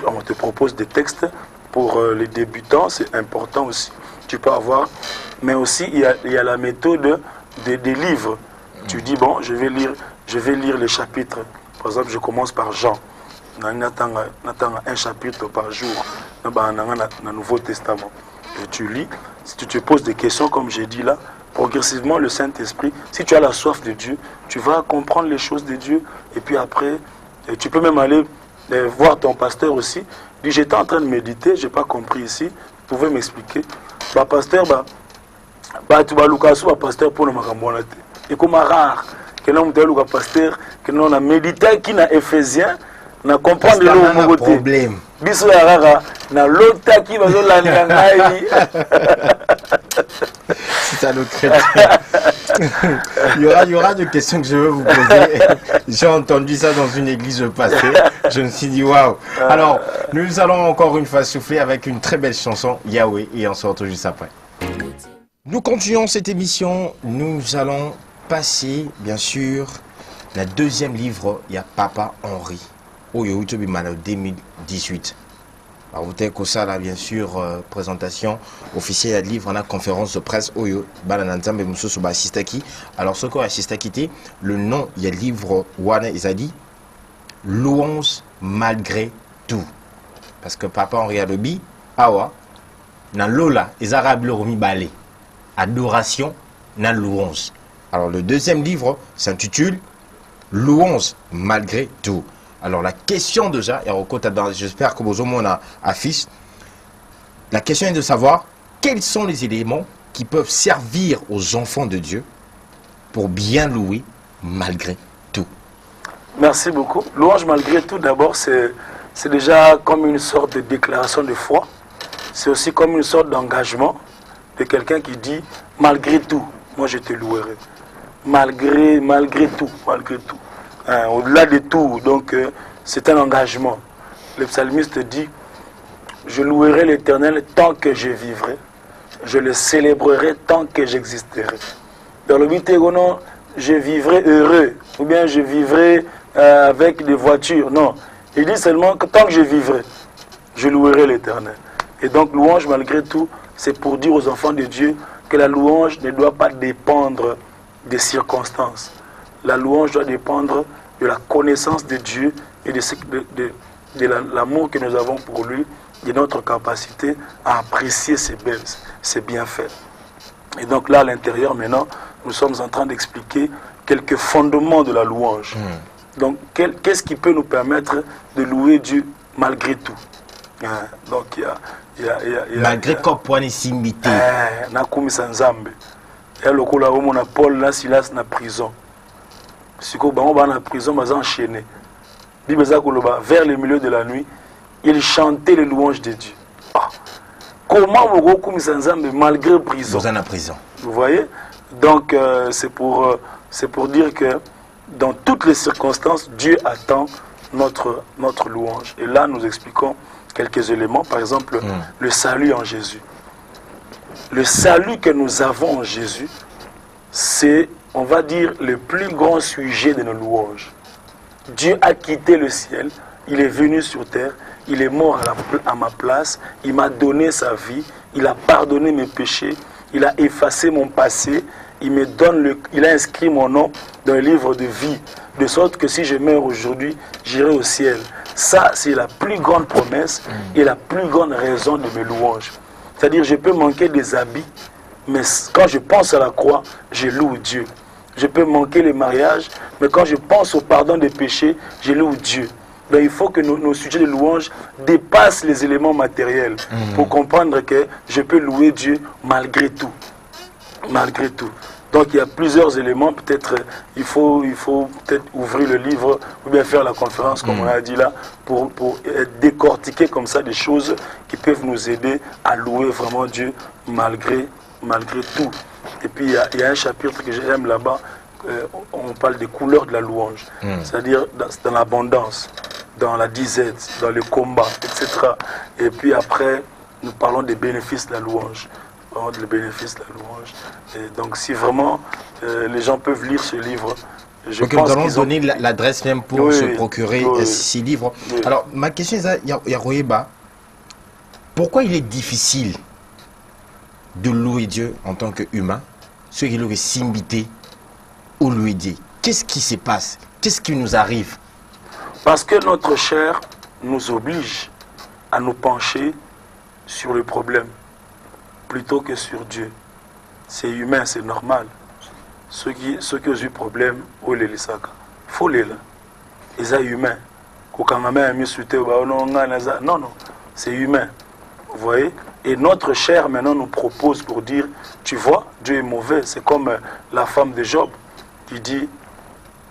On te propose des textes pour les débutants, c'est important aussi. Tu peux avoir, mais aussi il y a la méthode des livres. Tu dis bon, je vais lire les chapitres. Par exemple, je commence par Jean. N'attends un chapitre par jour dans le Nouveau Testament. Et tu lis. Si tu te poses des questions, comme j'ai dit là, progressivement, le Saint-Esprit, si tu as la soif de Dieu, tu vas comprendre les choses de Dieu. Et puis après, tu peux même aller voir ton pasteur aussi. Dis, j'étais en train de méditer, je n'ai pas compris ici. Vous pouvez m'expliquer. Bah, pasteur, tu vas le pasteur pour le Macambonate. Et comme rare, que nous avons le pasteur, que nous avons médité, qui n'a Éphésiens, na comprendre le problème. Biso ya rara na lota qui va la ngai. C'est ça le chrétien. il y aura des questions que je veux vous poser. J'ai entendu ça dans une église passée. Je me suis dit waouh. Alors, nous allons encore une fois souffler avec une très belle chanson Yahweh et on se retrouve juste après. Nous continuons cette émission. Nous allons passer bien sûr la deuxième livre. Il y a Papa Henri. Au YouTube 2018. Alors, vous avez ça là, bien sûr, présentation officielle de livre, on a conférence de presse. Oyo, Balananzambe Moussou Basistaki. Alors, ce qu'on assiste qui le nom, il y a le livre Wana Izadi, Louange malgré tout. Parce que Papa Henri Alobi, Awa, dans Lola, les Arabes le remis balé. Adoration, dans louange. Alors, le deuxième livre s'intitule Louange malgré tout. Alors la question déjà, j'espère que vous avez affiché, la question est de savoir quels sont les éléments qui peuvent servir aux enfants de Dieu pour bien louer malgré tout. Merci beaucoup. Louange malgré tout, d'abord, c'est déjà comme une sorte de déclaration de foi. C'est aussi comme une sorte d'engagement de quelqu'un qui dit malgré tout, moi je te louerai. Malgré tout, malgré tout. Au-delà de tout, donc c'est un engagement. Le psalmiste dit, je louerai l'Éternel tant que je vivrai, je le célébrerai tant que j'existerai. Dans le but non, je vivrai heureux, ou bien je vivrai avec des voitures. Non, il dit seulement que tant que je vivrai, je louerai l'Éternel. Et donc louange malgré tout, c'est pour dire aux enfants de Dieu que la louange ne doit pas dépendre des circonstances. La louange doit dépendre de la connaissance de Dieu et de l'amour que nous avons pour lui, de notre capacité à apprécier ses bienfaits. Et donc là, à l'intérieur, maintenant, nous sommes en train d'expliquer quelques fondements de la louange. Donc, qu'est-ce qui peut nous permettre de louer Dieu malgré tout? Donc, il y a malgré quoi point simité. Nakumi Sanzambe. Il y a le coup là où on a Paul, là, Silas, na prison. Si on va en prison, on va enchaîner. Vers le milieu de la nuit, il chantait les louanges de Dieu. Comment vous comme Sanzambe malgré prison? Vous êtes en prison. Vous voyez? Donc, c'est pour dire que dans toutes les circonstances, Dieu attend notre louange. Et là, nous expliquons quelques éléments. Par exemple, le salut en Jésus. Le salut que nous avons en Jésus, c'est, on va dire, le plus grand sujet de nos louanges. Dieu a quitté le ciel, il est venu sur terre, il est mort à ma place, il m'a donné sa vie, il a pardonné mes péchés, il a effacé mon passé, il a inscrit mon nom dans le livre de vie, de sorte que si je meurs aujourd'hui, j'irai au ciel. Ça, c'est la plus grande promesse et la plus grande raison de mes louanges. C'est-à-dire, je peux manquer des habits, mais quand je pense à la croix, je loue Dieu. Je peux manquer les mariages, mais quand je pense au pardon des péchés, je loue Dieu. Donc il faut que nos sujets de louange dépassent les éléments matériels pour comprendre que je peux louer Dieu malgré tout. Malgré tout. Donc il y a plusieurs éléments, peut-être il faut peut-être ouvrir le livre ou bien faire la conférence comme on a dit là pour décortiquer comme ça des choses qui peuvent nous aider à louer vraiment Dieu malgré tout. Et puis il y a un chapitre que j'aime là-bas, on parle des couleurs de la louange, c'est-à-dire dans l'abondance, dans la disette, dans le combat, etc. Et puis après, nous parlons des bénéfices de la louange. Les bénéfices de la louange. Et donc si vraiment les gens peuvent lire ce livre, je pense nous allons donner l'adresse même pour se procurer ces livres. Oui. Alors ma question est, Yaroyeba, pourquoi il est difficile de louer Dieu en tant qu'humain, ce qui est simbité ou louer Dieu? Qu'est-ce qui se passe? Qu'est-ce qui nous arrive? Parce que notre chair nous oblige à nous pencher sur le problème plutôt que sur Dieu. C'est humain, c'est normal. Ceux qui ont eu problème, ou les lisaka. Faut les là. Ils sont humains. Non, c'est humain. Vous voyez? Et notre chair maintenant nous propose pour dire, tu vois, Dieu est mauvais. C'est comme la femme de Job qui dit,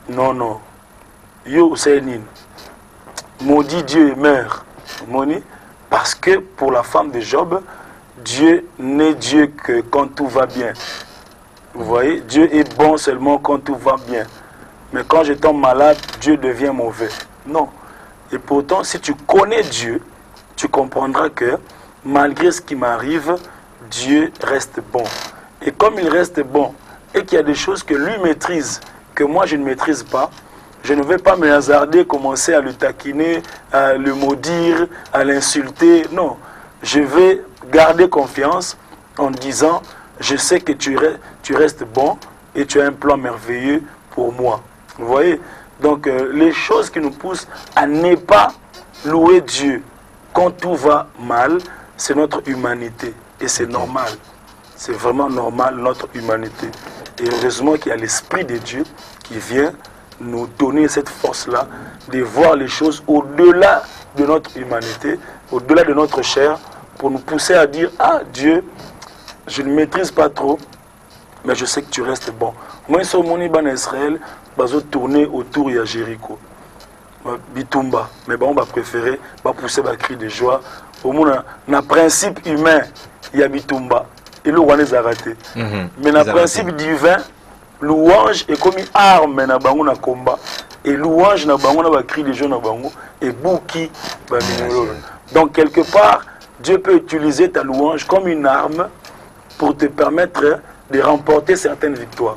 non, yo Seinin, maudit Dieu et meurt. Parce que pour la femme de Job, Dieu n'est Dieu que quand tout va bien. Vous voyez, Dieu est bon seulement quand tout va bien. Mais quand je tombe malade, Dieu devient mauvais. Non. Et pourtant, si tu connais Dieu, tu comprendras que malgré ce qui m'arrive, Dieu reste bon. Et comme il reste bon, et qu'il y a des choses que lui maîtrise, que moi je ne maîtrise pas, je ne vais pas me hasarder, commencer à le taquiner, à le maudire, à l'insulter. Non. Je vais garder confiance en disant, je sais que tu restes bon et tu as un plan merveilleux pour moi. Vous voyez? Donc les choses qui nous poussent à ne pas louer Dieu quand tout va mal, c'est notre humanité. Et c'est normal. C'est vraiment normal, notre humanité. Et heureusement qu'il y a l'Esprit de Dieu qui vient nous donner cette force-là de voir les choses au-delà de notre humanité, au-delà de notre chair, pour nous pousser à dire, ah Dieu, je ne maîtrise pas trop, mais je sais que tu restes bon. Moi, je suis en Israël, je vais tourner autour de Jéricho. Bitumba, mais on va préférer, pousser un cri de joie. Au moins, dans le principe humain, il y a Bitumba. Et le roi les a ratés. Mais dans le principe divin, louange est comme une arme dans le combat. Et louange dans le cri de joie et bouki. Donc, quelque part, Dieu peut utiliser ta louange comme une arme pour te permettre de remporter certaines victoires.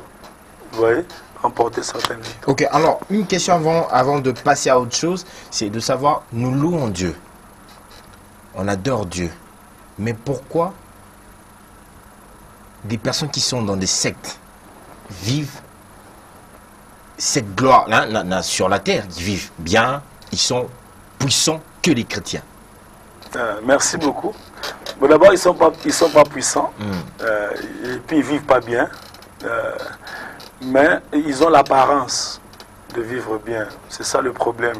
Vous voyez? Remporter certaines victoires. Ok, alors, une question avant de passer à autre chose, c'est de savoir, nous louons Dieu. On adore Dieu. Mais pourquoi des personnes qui sont dans des sectes vivent cette gloire là, sur la terre, ils vivent bien, ils sont puissants que les chrétiens? Merci beaucoup. Bon, d'abord, ils sont pas puissants, et puis ils vivent pas bien, mais ils ont l'apparence de vivre bien. C'est ça le problème.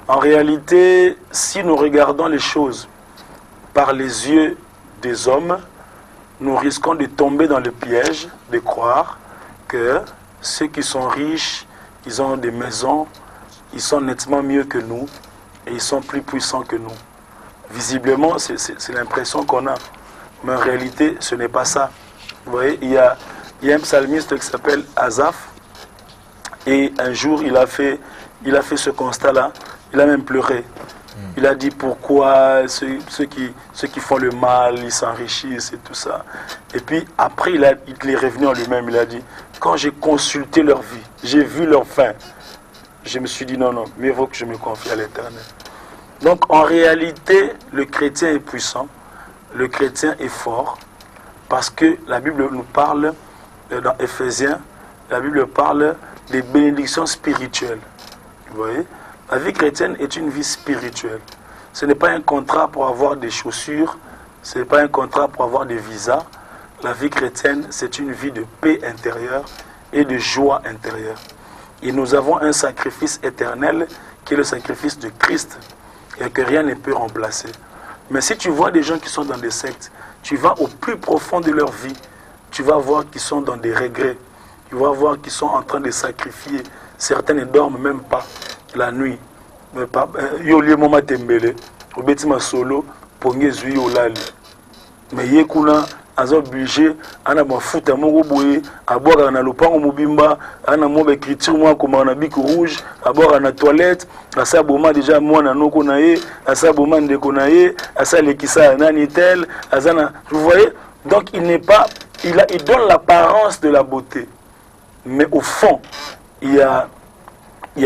En réalité, si nous regardons les choses par les yeux des hommes, nous risquons de tomber dans le piège de croire que ceux qui sont riches, ils ont des maisons, ils sont nettement mieux que nous et ils sont plus puissants que nous. Visiblement, c'est l'impression qu'on a. Mais en réalité, ce n'est pas ça. Vous voyez, il y a un psalmiste qui s'appelle Asaph. Et un jour, il a fait ce constat-là. Il a même pleuré. Il a dit pourquoi ceux qui font le mal, ils s'enrichissent et tout ça. Et puis après, il est revenu en lui-même. Il a dit, quand j'ai consulté leur vie, j'ai vu leur fin, je me suis dit non, mieux vaut que je me confie à l'Éternel. Donc en réalité, le chrétien est puissant, le chrétien est fort parce que la Bible nous parle, dans Éphésiens, la Bible parle des bénédictions spirituelles. Vous voyez? La vie chrétienne est une vie spirituelle. Ce n'est pas un contrat pour avoir des chaussures, ce n'est pas un contrat pour avoir des visas. La vie chrétienne, c'est une vie de paix intérieure et de joie intérieure. Et nous avons un sacrifice éternel qui est le sacrifice de Christ et que rien ne peut remplacer. Mais si tu vois des gens qui sont dans des sectes, tu vas au plus profond de leur vie, tu vas voir qu'ils sont dans des regrets, tu vas voir qu'ils sont en train de sacrifier. Certains ne dorment même pas la nuit. Yo lié moma tembele, obetima solo, ponge zui olali. Mais yekuna aza obligé ana mafuta moko boye abora na lopango mobimba ana mobe écriture moi comme na bic rouge abora na toilette asa boma déjà moi na noko na ye asa boma ndeko na ye asa lekisa nani tel azana vous voyez donc il n'est pas il donne l'apparence de la beauté mais au fond il y a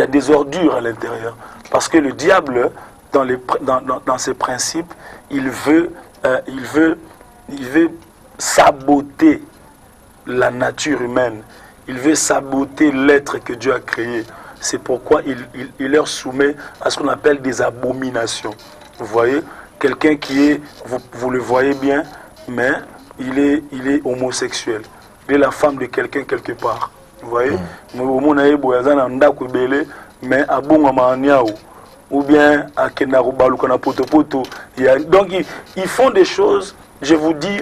des ordures à l'intérieur parce que le diable dans ses principes il veut saboter la nature humaine. Il veut saboter l'être que Dieu a créé. C'est pourquoi il leur soumet à ce qu'on appelle des abominations. Vous voyez, quelqu'un qui est, vous le voyez bien, mais il est homosexuel. Il est la femme de quelqu'un quelque part. Vous voyez, mais ou bien à Kenarubalukana Potopoto. Donc ils font des choses, je vous dis,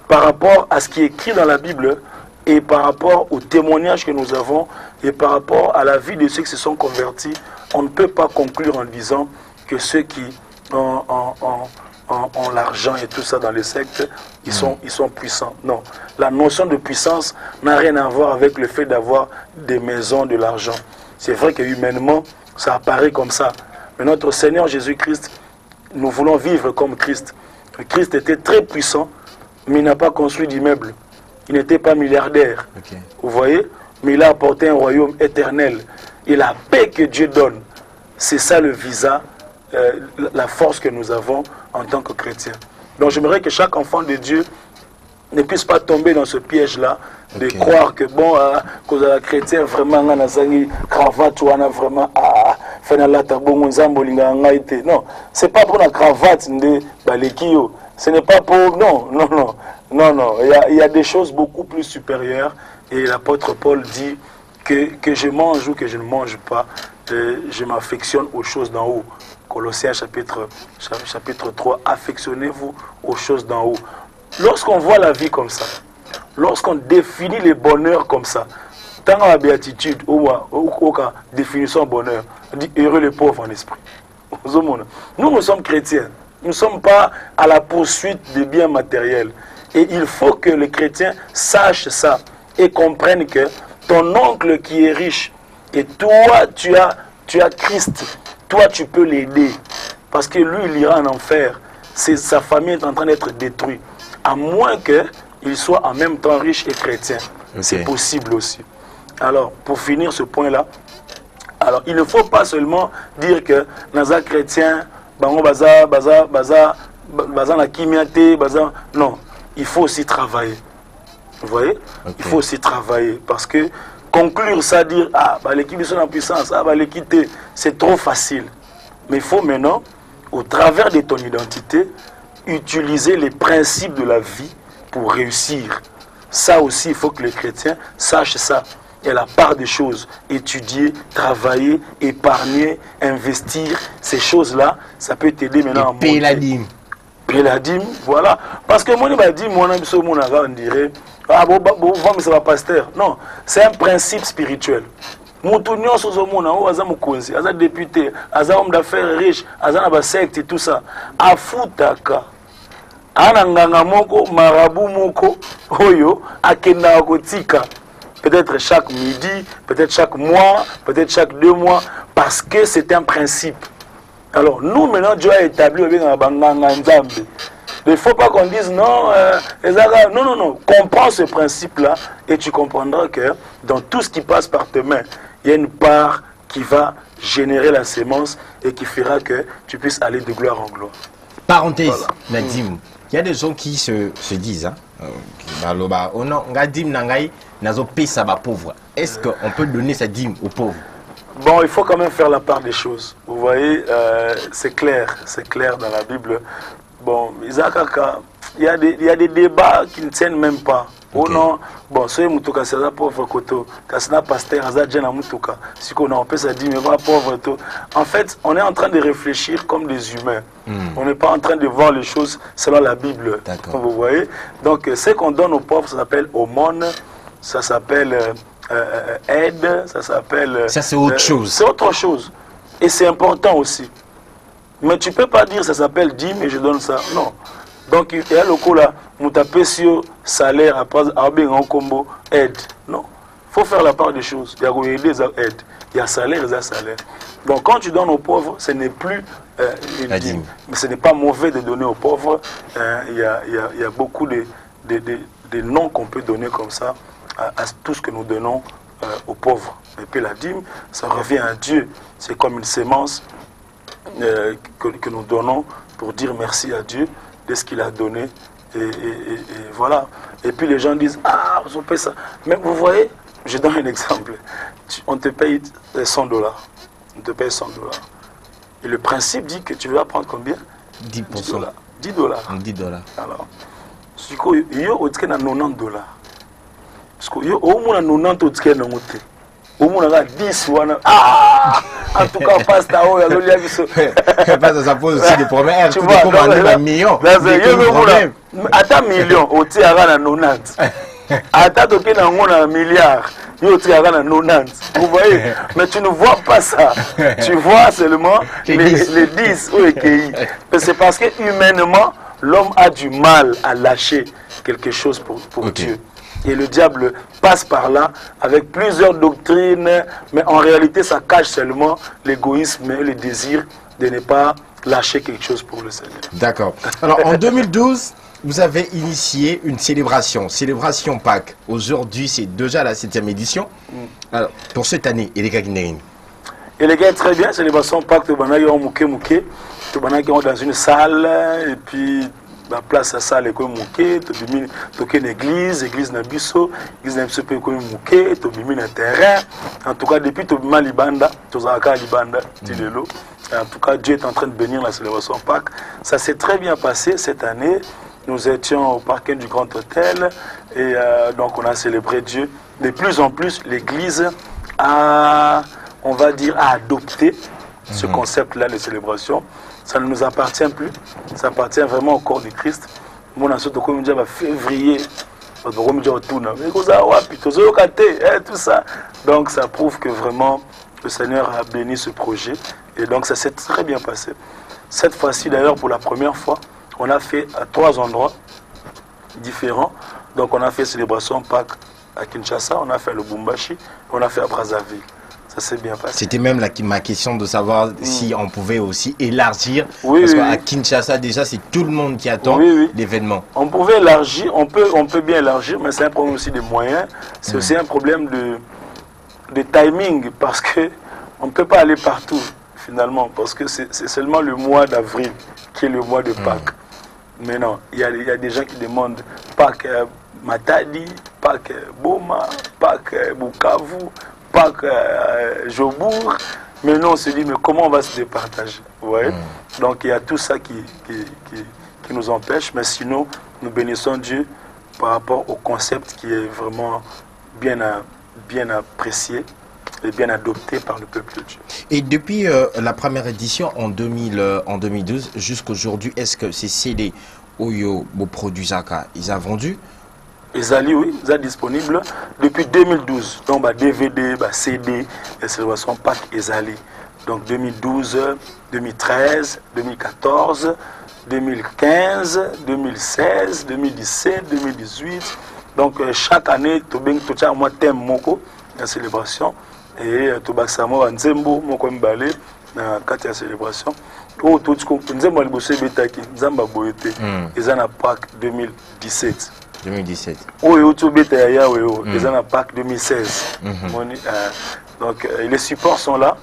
par rapport à ce qui est écrit dans la Bible et par rapport aux témoignages que nous avons et par rapport à la vie de ceux qui se sont convertis, on ne peut pas conclure en disant que ceux qui ont l'argent et tout ça dans les sectes, ils sont puissants. Non, la notion de puissance n'a rien à voir avec le fait d'avoir des maisons, de l'argent. C'est vrai que humainement, ça apparaît comme ça. Mais notre Seigneur Jésus-Christ, nous voulons vivre comme Christ. Christ était très puissant, mais il n'a pas construit d'immeuble. Il n'était pas milliardaire. Okay. Vous voyez? Mais il a apporté un royaume éternel. Et la paix que Dieu donne, c'est ça le visa, la force que nous avons en tant que chrétiens. Donc j'aimerais que chaque enfant de Dieu ne puisse pas tomber dans ce piège-là, de croire que bon, cause à la chrétien, vraiment, on a cravate, on a vraiment, non, c'est pas pour la cravate de Balekio, ce n'est pas pour, non, il y a des choses beaucoup plus supérieures, et l'apôtre Paul dit que je mange ou que je ne mange pas, je m'affectionne aux choses d'en haut. Colossiens chapitre 3, affectionnez-vous aux choses d'en haut. Lorsqu'on voit la vie comme ça, lorsqu'on définit les bonheurs comme ça, tant à la béatitude, ou définition bonheur, on dit heureux les pauvres en esprit. Nous sommes chrétiens, nous ne sommes pas à la poursuite des biens matériels. Et il faut que les chrétiens sachent ça et comprennent que ton oncle qui est riche, et toi tu as Christ, toi tu peux l'aider. Parce que lui il ira en enfer, sa famille est en train d'être détruite. À moins qu'il soit en même temps riche et chrétien. C'est possible aussi. Alors, pour finir ce point-là, alors il ne faut pas seulement dire que Naza chrétien, non, il faut aussi travailler. Vous voyez? Il faut aussi travailler. Parce que conclure ça, dire, l'équipe est en puissance, l'équité, c'est trop facile. Mais il faut maintenant, au travers de ton identité, utiliser les principes de la vie pour réussir. Ça aussi, il faut que les chrétiens sachent ça. Il y a la part des choses. Étudier, travailler, épargner, investir, ces choses-là, ça peut t'aider maintenant à monter. Payer la dîme. Payer la dîme, voilà. Parce que moi, on dirait, c'est pas pasteur. Non, c'est un principe spirituel. Moutounion sozomona o aza mukonzi, aza député, aza homme d'affaires riche, aza na ba secte et tout ça. Afutaka. Ana nganga moko, marabout moko, oyo akenda kotika. Peut-être chaque midi, peut-être chaque mois, peut-être chaque 2 mois, parce que c'est un principe. Alors nous maintenant Dieu a établi au banganga nzambe. Il ne faut pas qu'on dise non, non. Comprends ce principe-là et tu comprendras que dans tout ce qui passe par tes mains, il y a une part qui va générer la sémence et qui fera que tu puisses aller de gloire en gloire. Parenthèse, voilà. Nadim, il y a des gens qui se disent, oh non, Nadim Nangai, nazo pesa ba pauvre. Est-ce qu'on peut donner sa dîme aux pauvres? Bon, il faut quand même faire la part des choses. Vous voyez, c'est clair dans la Bible. Bon, Isaac, il y a des débats qui ne tiennent même pas. Okay. Oh non, bon, ce Mutuka, c'est un pauvre koto. Kasna pasteur, Azadjana Mutuka. Si on peut se dire, mais pas pauvre. En fait, on est en train de réfléchir comme des humains. On n'est pas en train de voir les choses selon la Bible. Vous voyez. Donc, ce qu'on donne aux pauvres, ça s'appelle aumône, ça s'appelle aide, ça s'appelle. Ça, c'est autre chose. C'est autre chose. Et c'est important aussi. Mais tu ne peux pas dire ça s'appelle dîme et je donne ça. Non. Donc, il y a le coup là, on tape sur salaire, après, en combo, aide. Non. Il faut faire la part des choses. Il y a des aides. Il y a salaire et il y a salaire. Donc, quand tu donnes aux pauvres, ce n'est plus une dîme. Mais ce n'est pas mauvais de donner aux pauvres. Il y a beaucoup de noms qu'on peut donner comme ça à tout ce que nous donnons aux pauvres. Et puis la dîme, ça revient à Dieu. C'est comme une sémence que nous donnons pour dire merci à Dieu de ce qu'il a donné. Et voilà. Et puis les gens disent, ah, on paye ça. Mais vous voyez, je donne un exemple. On te paye $100. On te paye $100. Et le principe dit que tu vas prendre combien? 10%. $10. $10. Alors, si tu as $90. Parce que au moins 90 tu as monté. Au moins 10 ah, en tout cas pas ça ça pose aussi des problèmes. Tu vois, un million. Attends million, au tir à 90. Attends tu as un milliard. Vous voyez, mais tu ne vois pas ça. Tu vois seulement les 10 ou les. C'est parce que humainement, l'homme a du mal à lâcher quelque chose pour Dieu. Et le diable passe par là avec plusieurs doctrines, mais en réalité, ça cache seulement l'égoïsme et le désir de ne pas lâcher quelque chose pour le Seigneur. D'accord. Alors, en 2012, vous avez initié une célébration Pâques. Aujourd'hui, c'est déjà la 7e édition. Alors, pour cette année, et les gars, très bien, célébration Pâques, tu vas dans une salle, et puis la place à ça, l'école mouké, tu une église Nabiso, église Nabiso peut être mouké, tu as un terrain. En tout cas, depuis tu as Libanda, tu as Libanda, en tout cas, Dieu est en train de bénir la célébration Pâques. Ça s'est très bien passé cette année. Nous étions au parking du Grand Hôtel et donc on a célébré Dieu. De plus en plus, l'église a, on va dire, a adopté ce concept-là de célébration. Ça ne nous appartient plus, ça appartient vraiment au corps du Christ. Mon ensuite, comme je dis, février, tout ça. Donc ça prouve que vraiment le Seigneur a béni ce projet. Et donc ça s'est très bien passé. Cette fois-ci, d'ailleurs, pour la première fois, on a fait à 3 endroits différents. Donc on a fait célébration Pâques à Kinshasa, on a fait le Lubumbashi, on a fait à Brazzaville. Ça s'est bien passé. C'était même ma question de savoir si on pouvait aussi élargir. Parce qu'à Kinshasa, déjà, c'est tout le monde qui attend l'événement. On pouvait élargir, on peut bien élargir, mais c'est un problème aussi de moyens. C'est aussi un problème de timing, parce qu'on ne peut pas aller partout, finalement, parce que c'est seulement le mois d'avril qui est le mois de Pâques. Mais non, il y a des gens qui demandent Pâques Matadi, Pâques Boma, Pâques Bukavu, Pâques Jobourg. Mais non, on se dit, mais comment on va se départager? Vous voyez? Donc il y a tout ça qui nous empêche, mais sinon, nous bénissons Dieu par rapport au concept qui est vraiment bien apprécié et bien adopté par le peuple de Dieu. Et depuis la première édition en 2012 jusqu'à aujourd'hui, est-ce que ces CD Oyo produits Zaka, ils ont vendu? Oui, ils sont disponibles depuis 2012. Donc, DVD, CD, les célébrations Pâques Ezali. Donc, 2012, 2013, 2014, 2015, 2016, 2017, 2018. Donc, chaque année, tu as un thème moko la célébration. Et tu as un Nzembo moko mbale dans la célébration. Oh, tout ce qu'on Nzembo Alibosé Betaki, Nzamba Boyete, ils ont Pâques 2017. 2017. Oui, ils ont Pâques 2016. Donc, les supports sont là.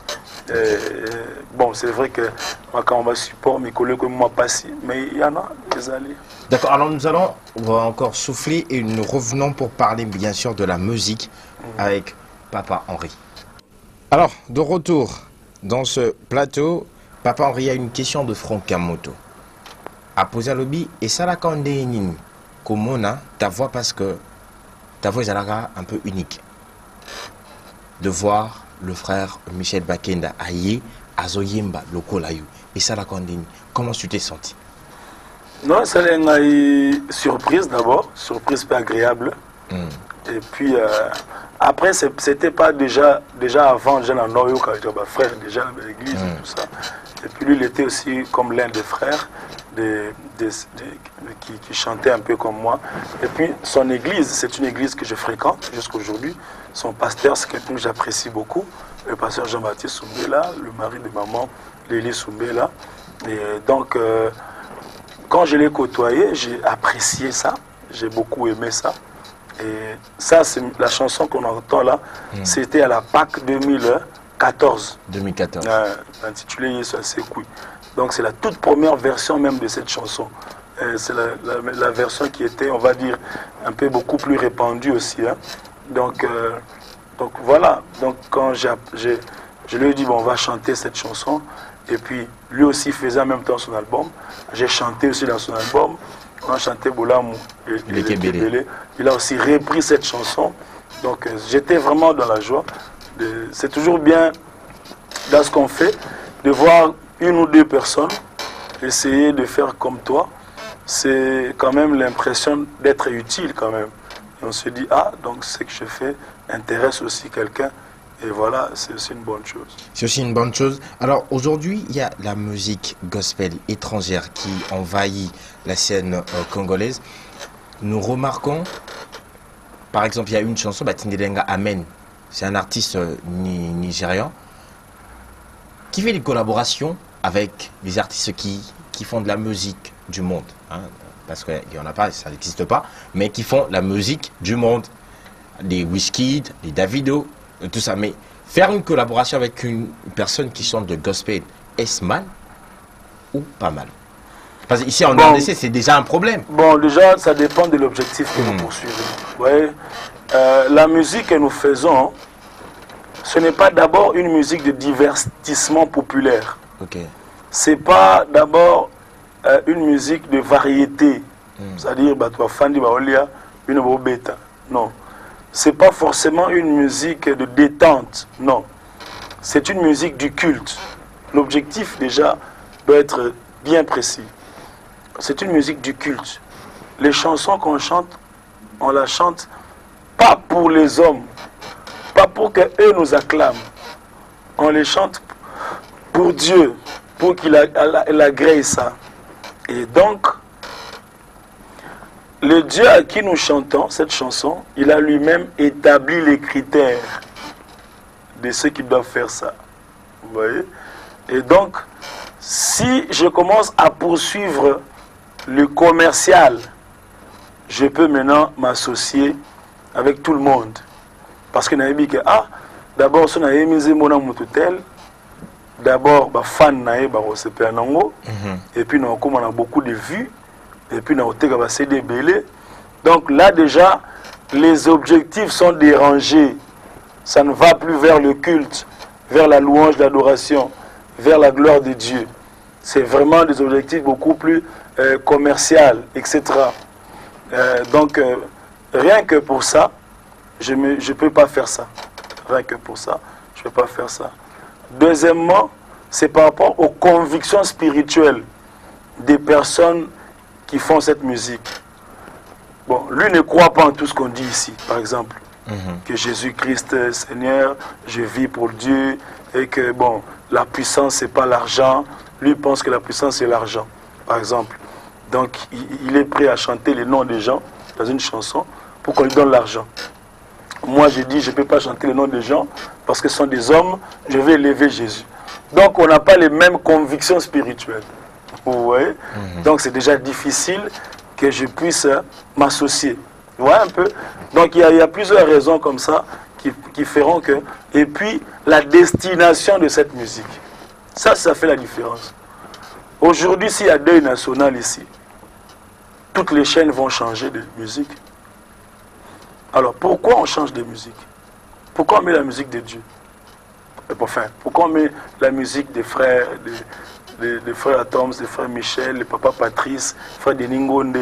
Bon, c'est vrai que moi, quand on va support, mes collègues comme moi passent, mais il y en a des alliés. D'accord, alors nous allons encore souffler et nous revenons pour parler bien sûr de la musique avec Papa Henri. Alors, de retour dans ce plateau, Papa Henri a une question de Franck Kamoto. A posé à l'objet, et ça la condamne comme ta voix parce que ta voix est un peu unique. De voir le frère Michel Bakenda Aye, Azoyemba, Lokolayou, et ça la condamne. Comment tu t'es senti? Non, c'est une surprise d'abord, surprise pas agréable. Et puis après, c'était pas déjà avant, j'ai un noyau quand j'étais frère déjà dans l'église et tout ça. Et puis lui, il était aussi comme l'un des frères qui chantait un peu comme moi. Et puis son église, c'est une église que je fréquente jusqu'à aujourd'hui. Son pasteur, c'est quelqu'un que j'apprécie beaucoup. Le pasteur Jean-Baptiste Soumbela, le mari de maman, Lélie Soumbela. Et donc, quand je l'ai côtoyé, j'ai apprécié ça. J'ai beaucoup aimé ça. Et ça, c'est la chanson qu'on entend là. C'était à la Pâques 2014. 2014. Intitulée Yesu Asekui. Donc c'est la toute première version même de cette chanson. C'est la version qui était, on va dire, un peu beaucoup plus répandue aussi. Hein. Donc voilà. Donc quand je lui ai dit, bon, on va chanter cette chanson. Et puis lui aussi faisait en même temps son album. J'ai chanté aussi dans son album. On a chanté Boulamou et Lekebele. Il a aussi repris cette chanson. Donc j'étais vraiment dans la joie. C'est toujours bien dans ce qu'on fait de voir une ou deux personnes essayer de faire comme toi. C'est quand même l'impression d'être utile quand même. Et on se dit, ah, donc ce que je fais intéresse aussi quelqu'un. Et voilà, c'est aussi une bonne chose. C'est aussi une bonne chose. Alors aujourd'hui, il y a la musique gospel étrangère qui envahit la scène congolaise. Nous remarquons, par exemple, il y a une chanson, Tindelenga Amen. C'est un artiste nigérian qui fait des collaborations avec des artistes qui font de la musique du monde. Hein, parce qu'il n'y en a pas, ça n'existe pas, mais qui font la musique du monde. Des Wizkid, des Davido, tout ça. Mais faire une collaboration avec une personne qui chante de gospel, est-ce mal ou pas mal? Parce qu'ici en RDC, c'est déjà un problème. Bon, déjà, ça dépend de l'objectif que nous poursuivons. Vous voyez, la musique que nous faisons, ce n'est pas d'abord une musique de divertissement populaire. Okay. Ce n'est pas d'abord une musique de variété. C'est-à-dire, toi, Fandi Baolia, une bobeta. Non. Ce n'est pas forcément une musique de détente. Non. C'est une musique du culte. L'objectif, déjà, doit être bien précis. C'est une musique du culte. Les chansons qu'on chante, on la chante pas pour les hommes, pas pour qu'eux nous acclament. On les chante pour Dieu, pour qu'il agrée ça. Et donc, le Dieu à qui nous chantons cette chanson, il a lui-même établi les critères de ceux qui doivent faire ça. Vous voyez? Et donc, si je commence à poursuivre le commercial, je peux maintenant m'associer avec tout le monde. Parce que nous que d'abord, si on a mis mon tel, d'abord, les fans nango, et puis on a beaucoup de vues, et puis on a CD belé. Donc là déjà, les objectifs sont dérangés. Ça ne va plus vers le culte, vers la louange, l'adoration, vers la gloire de Dieu. C'est vraiment des objectifs beaucoup plus commerciaux, etc. Donc, rien que pour ça, je ne peux pas faire ça. Rien que pour ça, je ne peux pas faire ça. Deuxièmement, c'est par rapport aux convictions spirituelles des personnes qui font cette musique. Bon, lui ne croit pas en tout ce qu'on dit ici, par exemple. Que Jésus-Christ est Seigneur, je vis pour Dieu, et que, bon, la puissance, ce n'est pas l'argent. Lui pense que la puissance, c'est l'argent, par exemple. Donc, il est prêt à chanter les noms des gens dans une chanson pour qu'on lui donne l'argent. Moi, je dis, je ne peux pas chanter les noms des gens parce que ce sont des hommes, je vais élever Jésus. Donc, on n'a pas les mêmes convictions spirituelles. Vous voyez? Donc, c'est déjà difficile que je puisse m'associer. Vous voyez un peu? Donc, il y a plusieurs raisons comme ça qui feront que... Et puis, la destination de cette musique. Ça fait la différence. Aujourd'hui, s'il y a deuil national ici, toutes les chaînes vont changer de musique. Alors, pourquoi on change de musique? Pourquoi on met la musique de Dieu? Enfin, pourquoi on met la musique des frères, des frères Atoms, des frères Michel, les papas Patrice, frères de Ningonde,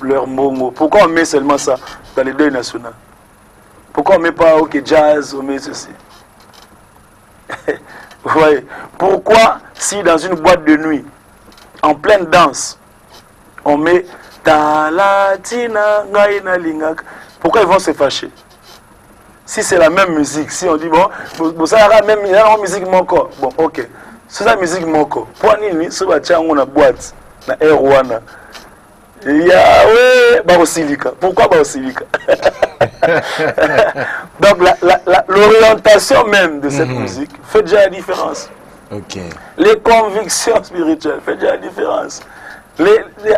leur Mongo? Pourquoi on met seulement ça dans les deuils nationaux? Pourquoi on ne met pas OK jazz, on met ceci? Vous voyez? Pourquoi, si dans une boîte de nuit, en pleine danse, on met Talatina, pourquoi ils vont se fâcher? Si c'est la même musique, si on dit bon, vous savez, même la musique moko, bon, ok, c'est la musique moko. Pour nini, si vous avez une boîte, na Erwana, il y a ouais, Barosilika. Pourquoi Barosilika? Donc l'orientation même de cette musique fait déjà la différence. Okay. Les convictions spirituelles font déjà la différence.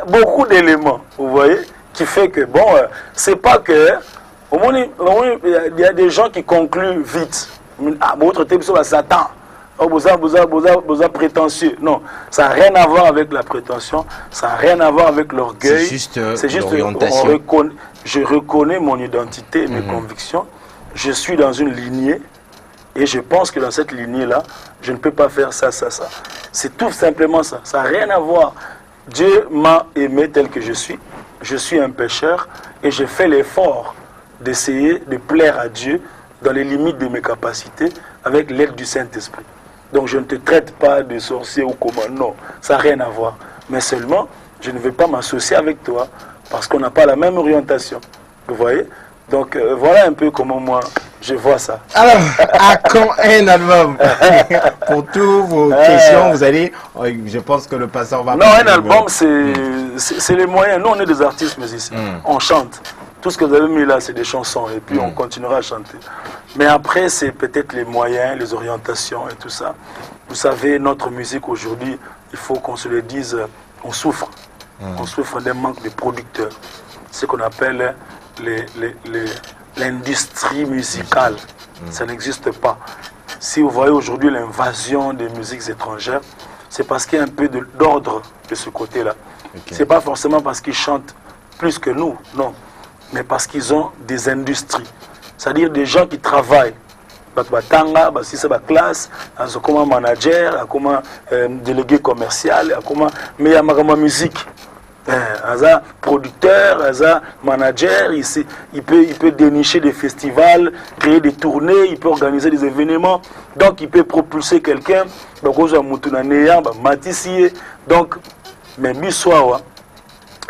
Beaucoup d'éléments, vous voyez, qui fait que bon, c'est pas que au moins il y a des gens qui concluent vite. Ah, votre thème sur Satan. Oh, vous êtes prétentieux. Non, ça n'a rien à voir avec la prétention, ça n'a rien à voir avec l'orgueil. C'est juste l'orientation. Je reconnais mon identité et mes convictions. Je suis dans une lignée et je pense que dans cette lignée-là, je ne peux pas faire ça, ça, ça. C'est tout simplement ça. Ça n'a rien à voir. Dieu m'a aimé tel que je suis. Je suis un pécheur et j'ai fait l'effort d'essayer de plaire à Dieu dans les limites de mes capacités avec l'aide du Saint-Esprit. Donc je ne te traite pas de sorcier ou comment, non, ça n'a rien à voir. Mais seulement, je ne veux pas m'associer avec toi parce qu'on n'a pas la même orientation. Vous voyez? Donc voilà un peu comment moi je vois ça. Alors, à quand un album? Pour toutes vos questions, vous allez, je pense que le passeur va... Non, un album, c'est les moyens. Nous, on est des artistes musiciens. On chante. Tout ce que vous avez mis là, c'est des chansons. Et puis, on continuera à chanter. Mais après, c'est peut-être les moyens, les orientations et tout ça. Vous savez, notre musique aujourd'hui, il faut qu'on se le dise, on souffre. On souffre d'un manque de producteurs. Ce qu'on appelle l'industrie musicale. Ça n'existe pas. Si vous voyez aujourd'hui l'invasion des musiques étrangères, c'est parce qu'il y a un peu d'ordre de ce côté-là. Okay. Ce n'est pas forcément parce qu'ils chantent plus que nous, non. Mais parce qu'ils ont des industries. C'est-à-dire des gens qui travaillent. Si c'est ma classe, comme manager, comme délégué commercial, mais il y a ma musique. Un producteur, un manager, il peut dénicher des festivals, créer des tournées, il peut organiser des événements, donc il peut propulser quelqu'un, donc même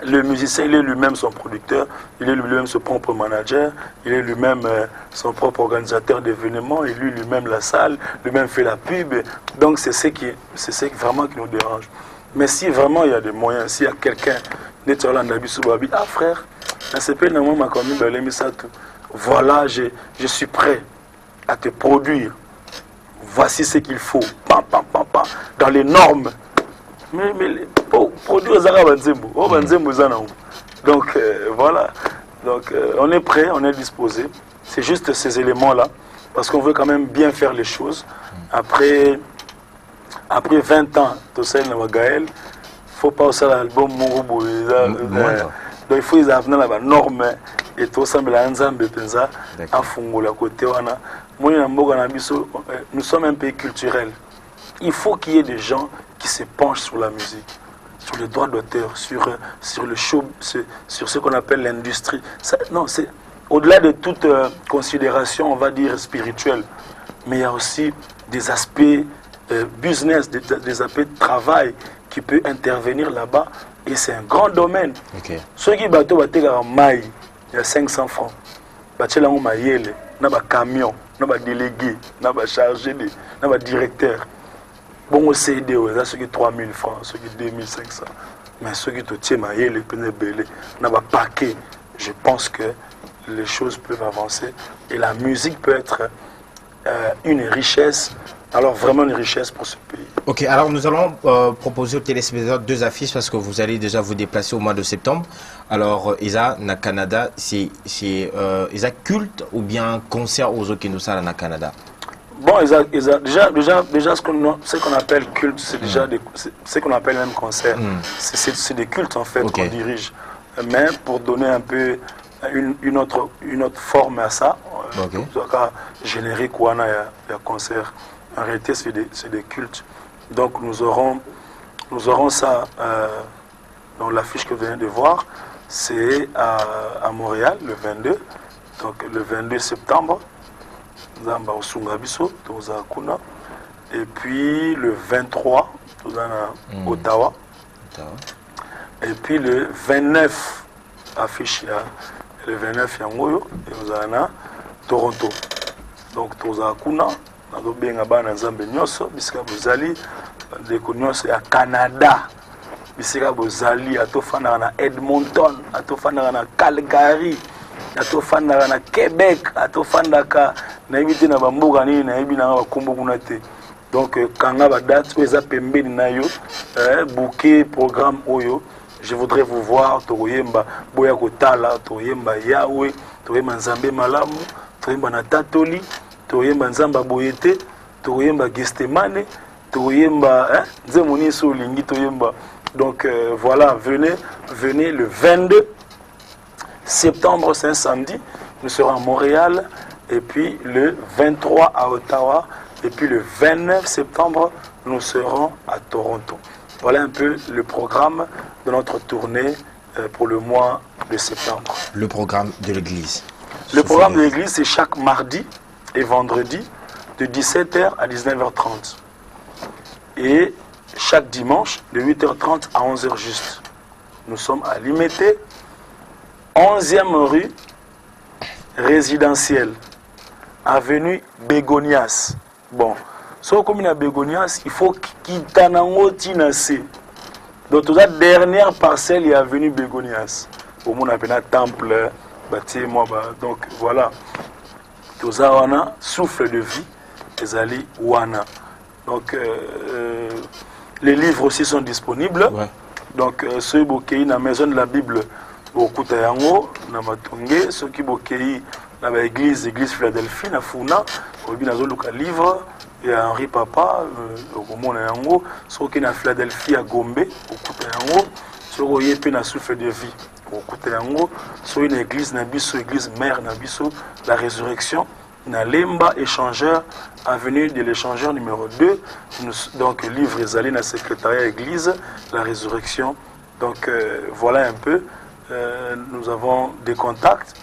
le musicien, il est lui-même son producteur, il est lui-même son propre manager, il est lui-même son propre organisateur d'événements, il est lui-même la salle, lui-même fait la pub, donc c'est ce qui vraiment qui nous dérange. Mais si vraiment il y a des moyens, s'il y a quelqu'un, ah frère, voilà, je suis prêt à te produire. Voici ce qu'il faut. Dans les normes. Mais pour produire ça, donc voilà. Donc on est prêt, on est disposé. C'est juste ces éléments-là. Parce qu'on veut quand même bien faire les choses. Après 20 ans, Tossel Gaël, il ne faut pas aussi l'album Mouroubou. Donc il faut les amener à la norme et tout ça, nous sommes un pays culturel. Il faut qu'il y ait des gens qui se penchent sur la musique, sur les droits d'auteur, sur le show, sur ce qu'on appelle l'industrie. Non, c'est au-delà de toute considération, on va dire, spirituelle. Mais il y a aussi des aspects business, des aspects de travail qui peuvent intervenir là-bas. Et c'est un grand domaine. Okay. Ceux qui battent en maille, il y a 500 francs. Battent en maille, il y a un camion, il y a un délégué, il y a un chargé, il y a un directeur. Bon, c'est des ceux qui 3 000 francs, ceux qui 2 500. Mais ceux qui tiennent maille, les peines belées, il y a un paquet. Je pense que les choses peuvent avancer. Et la musique peut être une richesse Alors vraiment une richesse pour ce pays. Ok, alors nous allons proposer aux téléspectateurs 2 affiches parce que vous allez déjà vous déplacer au mois de septembre. Alors, Isa, na Canada, c'est Isa culte ou bien concert aux Okinoussa na Canada? Bon, déjà ce qu'on appelle culte, c'est déjà ce qu'on appelle même concert. C'est des cultes en fait qu'on dirige. Mais pour donner un peu une autre forme à ça, générique ou un concert. En réalité, c'est des cultes. Donc nous aurons ça dans l'affiche que vous venez de voir. C'est à Montréal, le 22. Donc le 22 septembre, nous avons au Sungabiso, à Kuna. Et puis le 23, nous avons à Ottawa. Et puis le 29, affiche, le 29 Yangoyo, et nous avons à Toronto. Donc nous avons à Kuna. Nous avons à Zambé-Nyoso, bisika bozali, ndeko nyonso ya Canada. Bisika bozali, atofanda na Edmonton, atofanda na Calgary, atofanda na Québec, atofanda na ibite na bamboka nini na ibi na bakombo kuna te. Donc kanga ba date eza pembeni na yo, bouquet programme oyo, je voudrais vous voir toyemba boya kotala, toyemba Yahweh, toyemba Nzambe malamu, toyemba na Tatoli. Toyemba Nzamba Boyete, Toyemba Gestemane, Toyemba Zemoni Solingi, Toyemba. Donc voilà, venez le 22 septembre, c'est un samedi. Nous serons à Montréal, et puis le 23 à Ottawa, et puis le 29 septembre, nous serons à Toronto. Voilà un peu le programme de notre tournée pour le mois de septembre. Le programme de l'église. Le programme de l'église, c'est chaque mardi et vendredi de 17h à 19h30 et chaque dimanche de 8h30 à 11h juste. Nous sommes à Limété, 11e rue résidentielle, avenue Begonias. Bon, si on commune à Begonias, il faut qu'il t'anango tinase. Donc la dernière parcelle est avenue Begonias. Au monde appelle un temple, bâtiment, donc voilà. Toza wana, souffle de vie, ezali wana. Donc, les livres aussi sont disponibles. Ouais. Donc, ceux qui sont dans la maison de la Bible, beaucoup de yango, na matongé, ceux qui sont dans l'église Philadelphie, na Funa, obi na zoluka livre, et Henri Papa, au monde yango, ceux qui sont dans Philadelphie à Gombe, beaucoup de yango, ceux qui sont dans souffle de vie. Sur une église, église mère Nabiso, la résurrection, na Lemba échangeur, avenue de l'échangeur numéro 2, donc livre Ezali na secrétariat église, la résurrection. Donc voilà un peu, nous avons des contacts,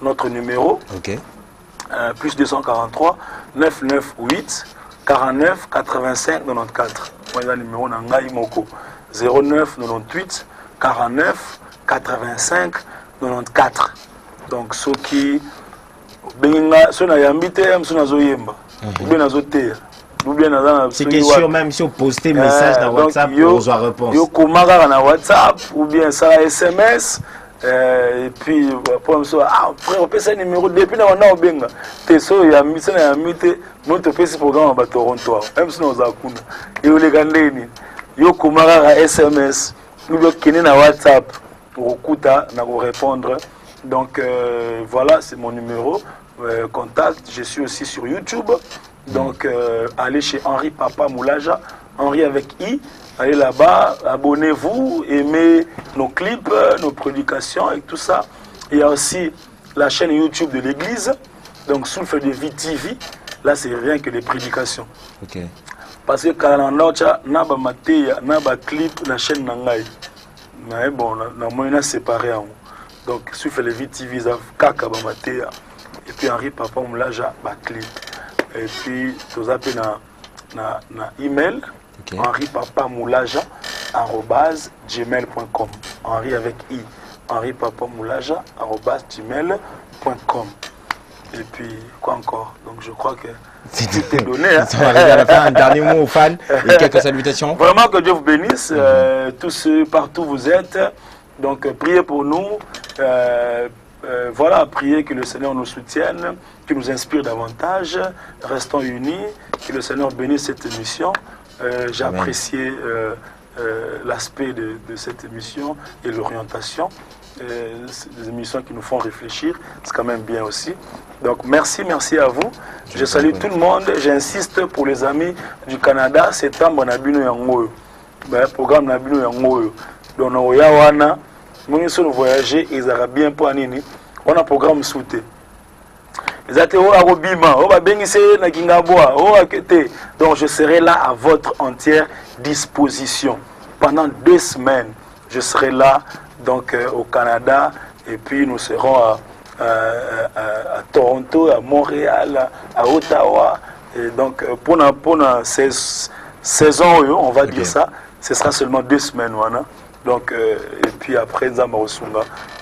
notre numéro, plus 243 998 49 85 94. Voilà le numéro Nangai Moko, 09 98 49 85 94. Donc ceux qui sont na yambite sont na zoyemba ou bien na zoter ou bien na c'est question même si on poste message dans WhatsApp pour avoir réponse yo komaka na WhatsApp ou bien ça SMS et puis pour ça frère on peut ça numéro depuis na wana obenga te so yambite na yambite moto pesi programme ba Toronto même si nous akuna yo le gandeni yo komaka SMS ou bien kene na WhatsApp pour répondre. Donc voilà, c'est mon numéro. Contact. Je suis aussi sur YouTube. Donc allez chez Henri Papa Moulaja. Henri avec I. Allez là-bas, abonnez-vous, aimez nos clips, nos prédications et tout ça. Il y a aussi la chaîne YouTube de l'église. Donc Souffle de Vie TV. Là, c'est rien que les prédications. Okay. Parce que quand on a naba mateya, naba clip, la chaîne Nangai. Mais bon, on a séparé. Donc, Souffle de Vie TV, Kaka Bamatea. Et puis Henri Papa Moulaja, clip. Et puis, tout ça, na email, Henri Papa Moulaja, @gmail.com. Henri avec I. Henri Papa Moulaja, @gmail.com. Et puis, quoi encore? Donc, je crois que tout est donné. Un dernier mot aux fans et quelques salutations. Vraiment que Dieu vous bénisse, tous ceux partout où vous êtes. Donc, priez pour nous. voilà, prier que le Seigneur nous soutienne, qu'il nous inspire davantage. Restons unis, que le Seigneur bénisse cette émission. J'ai apprécié l'aspect de cette émission et l'orientation. Des émissions qui nous font réfléchir, c'est quand même bien aussi. Donc merci à vous. Je salue tout le monde. J'insiste pour les amis du Canada, c'est un bon abino yango. Le programme Nabino yango. Donc on wana, nous sommes voyager, ils aura bien pour anini. On a un programme souté. Donc je serai là à votre entière disposition. Pendant 2 semaines, je serai là donc au Canada et puis nous serons à Toronto, à Montréal, à Ottawa. Et donc pour la saison, on va dire ça, ce sera seulement 2 semaines. Voilà. Donc, et puis après,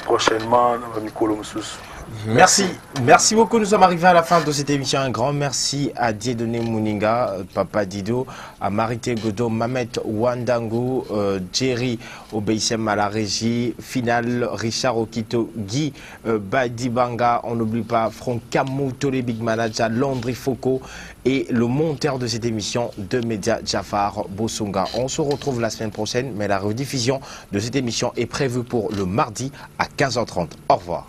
prochainement, Nicolas Moussous. Merci beaucoup. Nous sommes arrivés à la fin de cette émission. Un grand merci à Dieudonné Mouninga, Papa Dido, à Marité Godot, Mamet Wandango, Jerry Obeyssem à la régie, Final, Richard Okito, Guy Badibanga, on n'oublie pas Franck Kamouto, les Big Manager, Landry Foucault et le monteur de cette émission de Média Jafar Bossonga. On se retrouve la semaine prochaine, mais la rediffusion de cette émission est prévue pour le mardi à 15h30. Au revoir.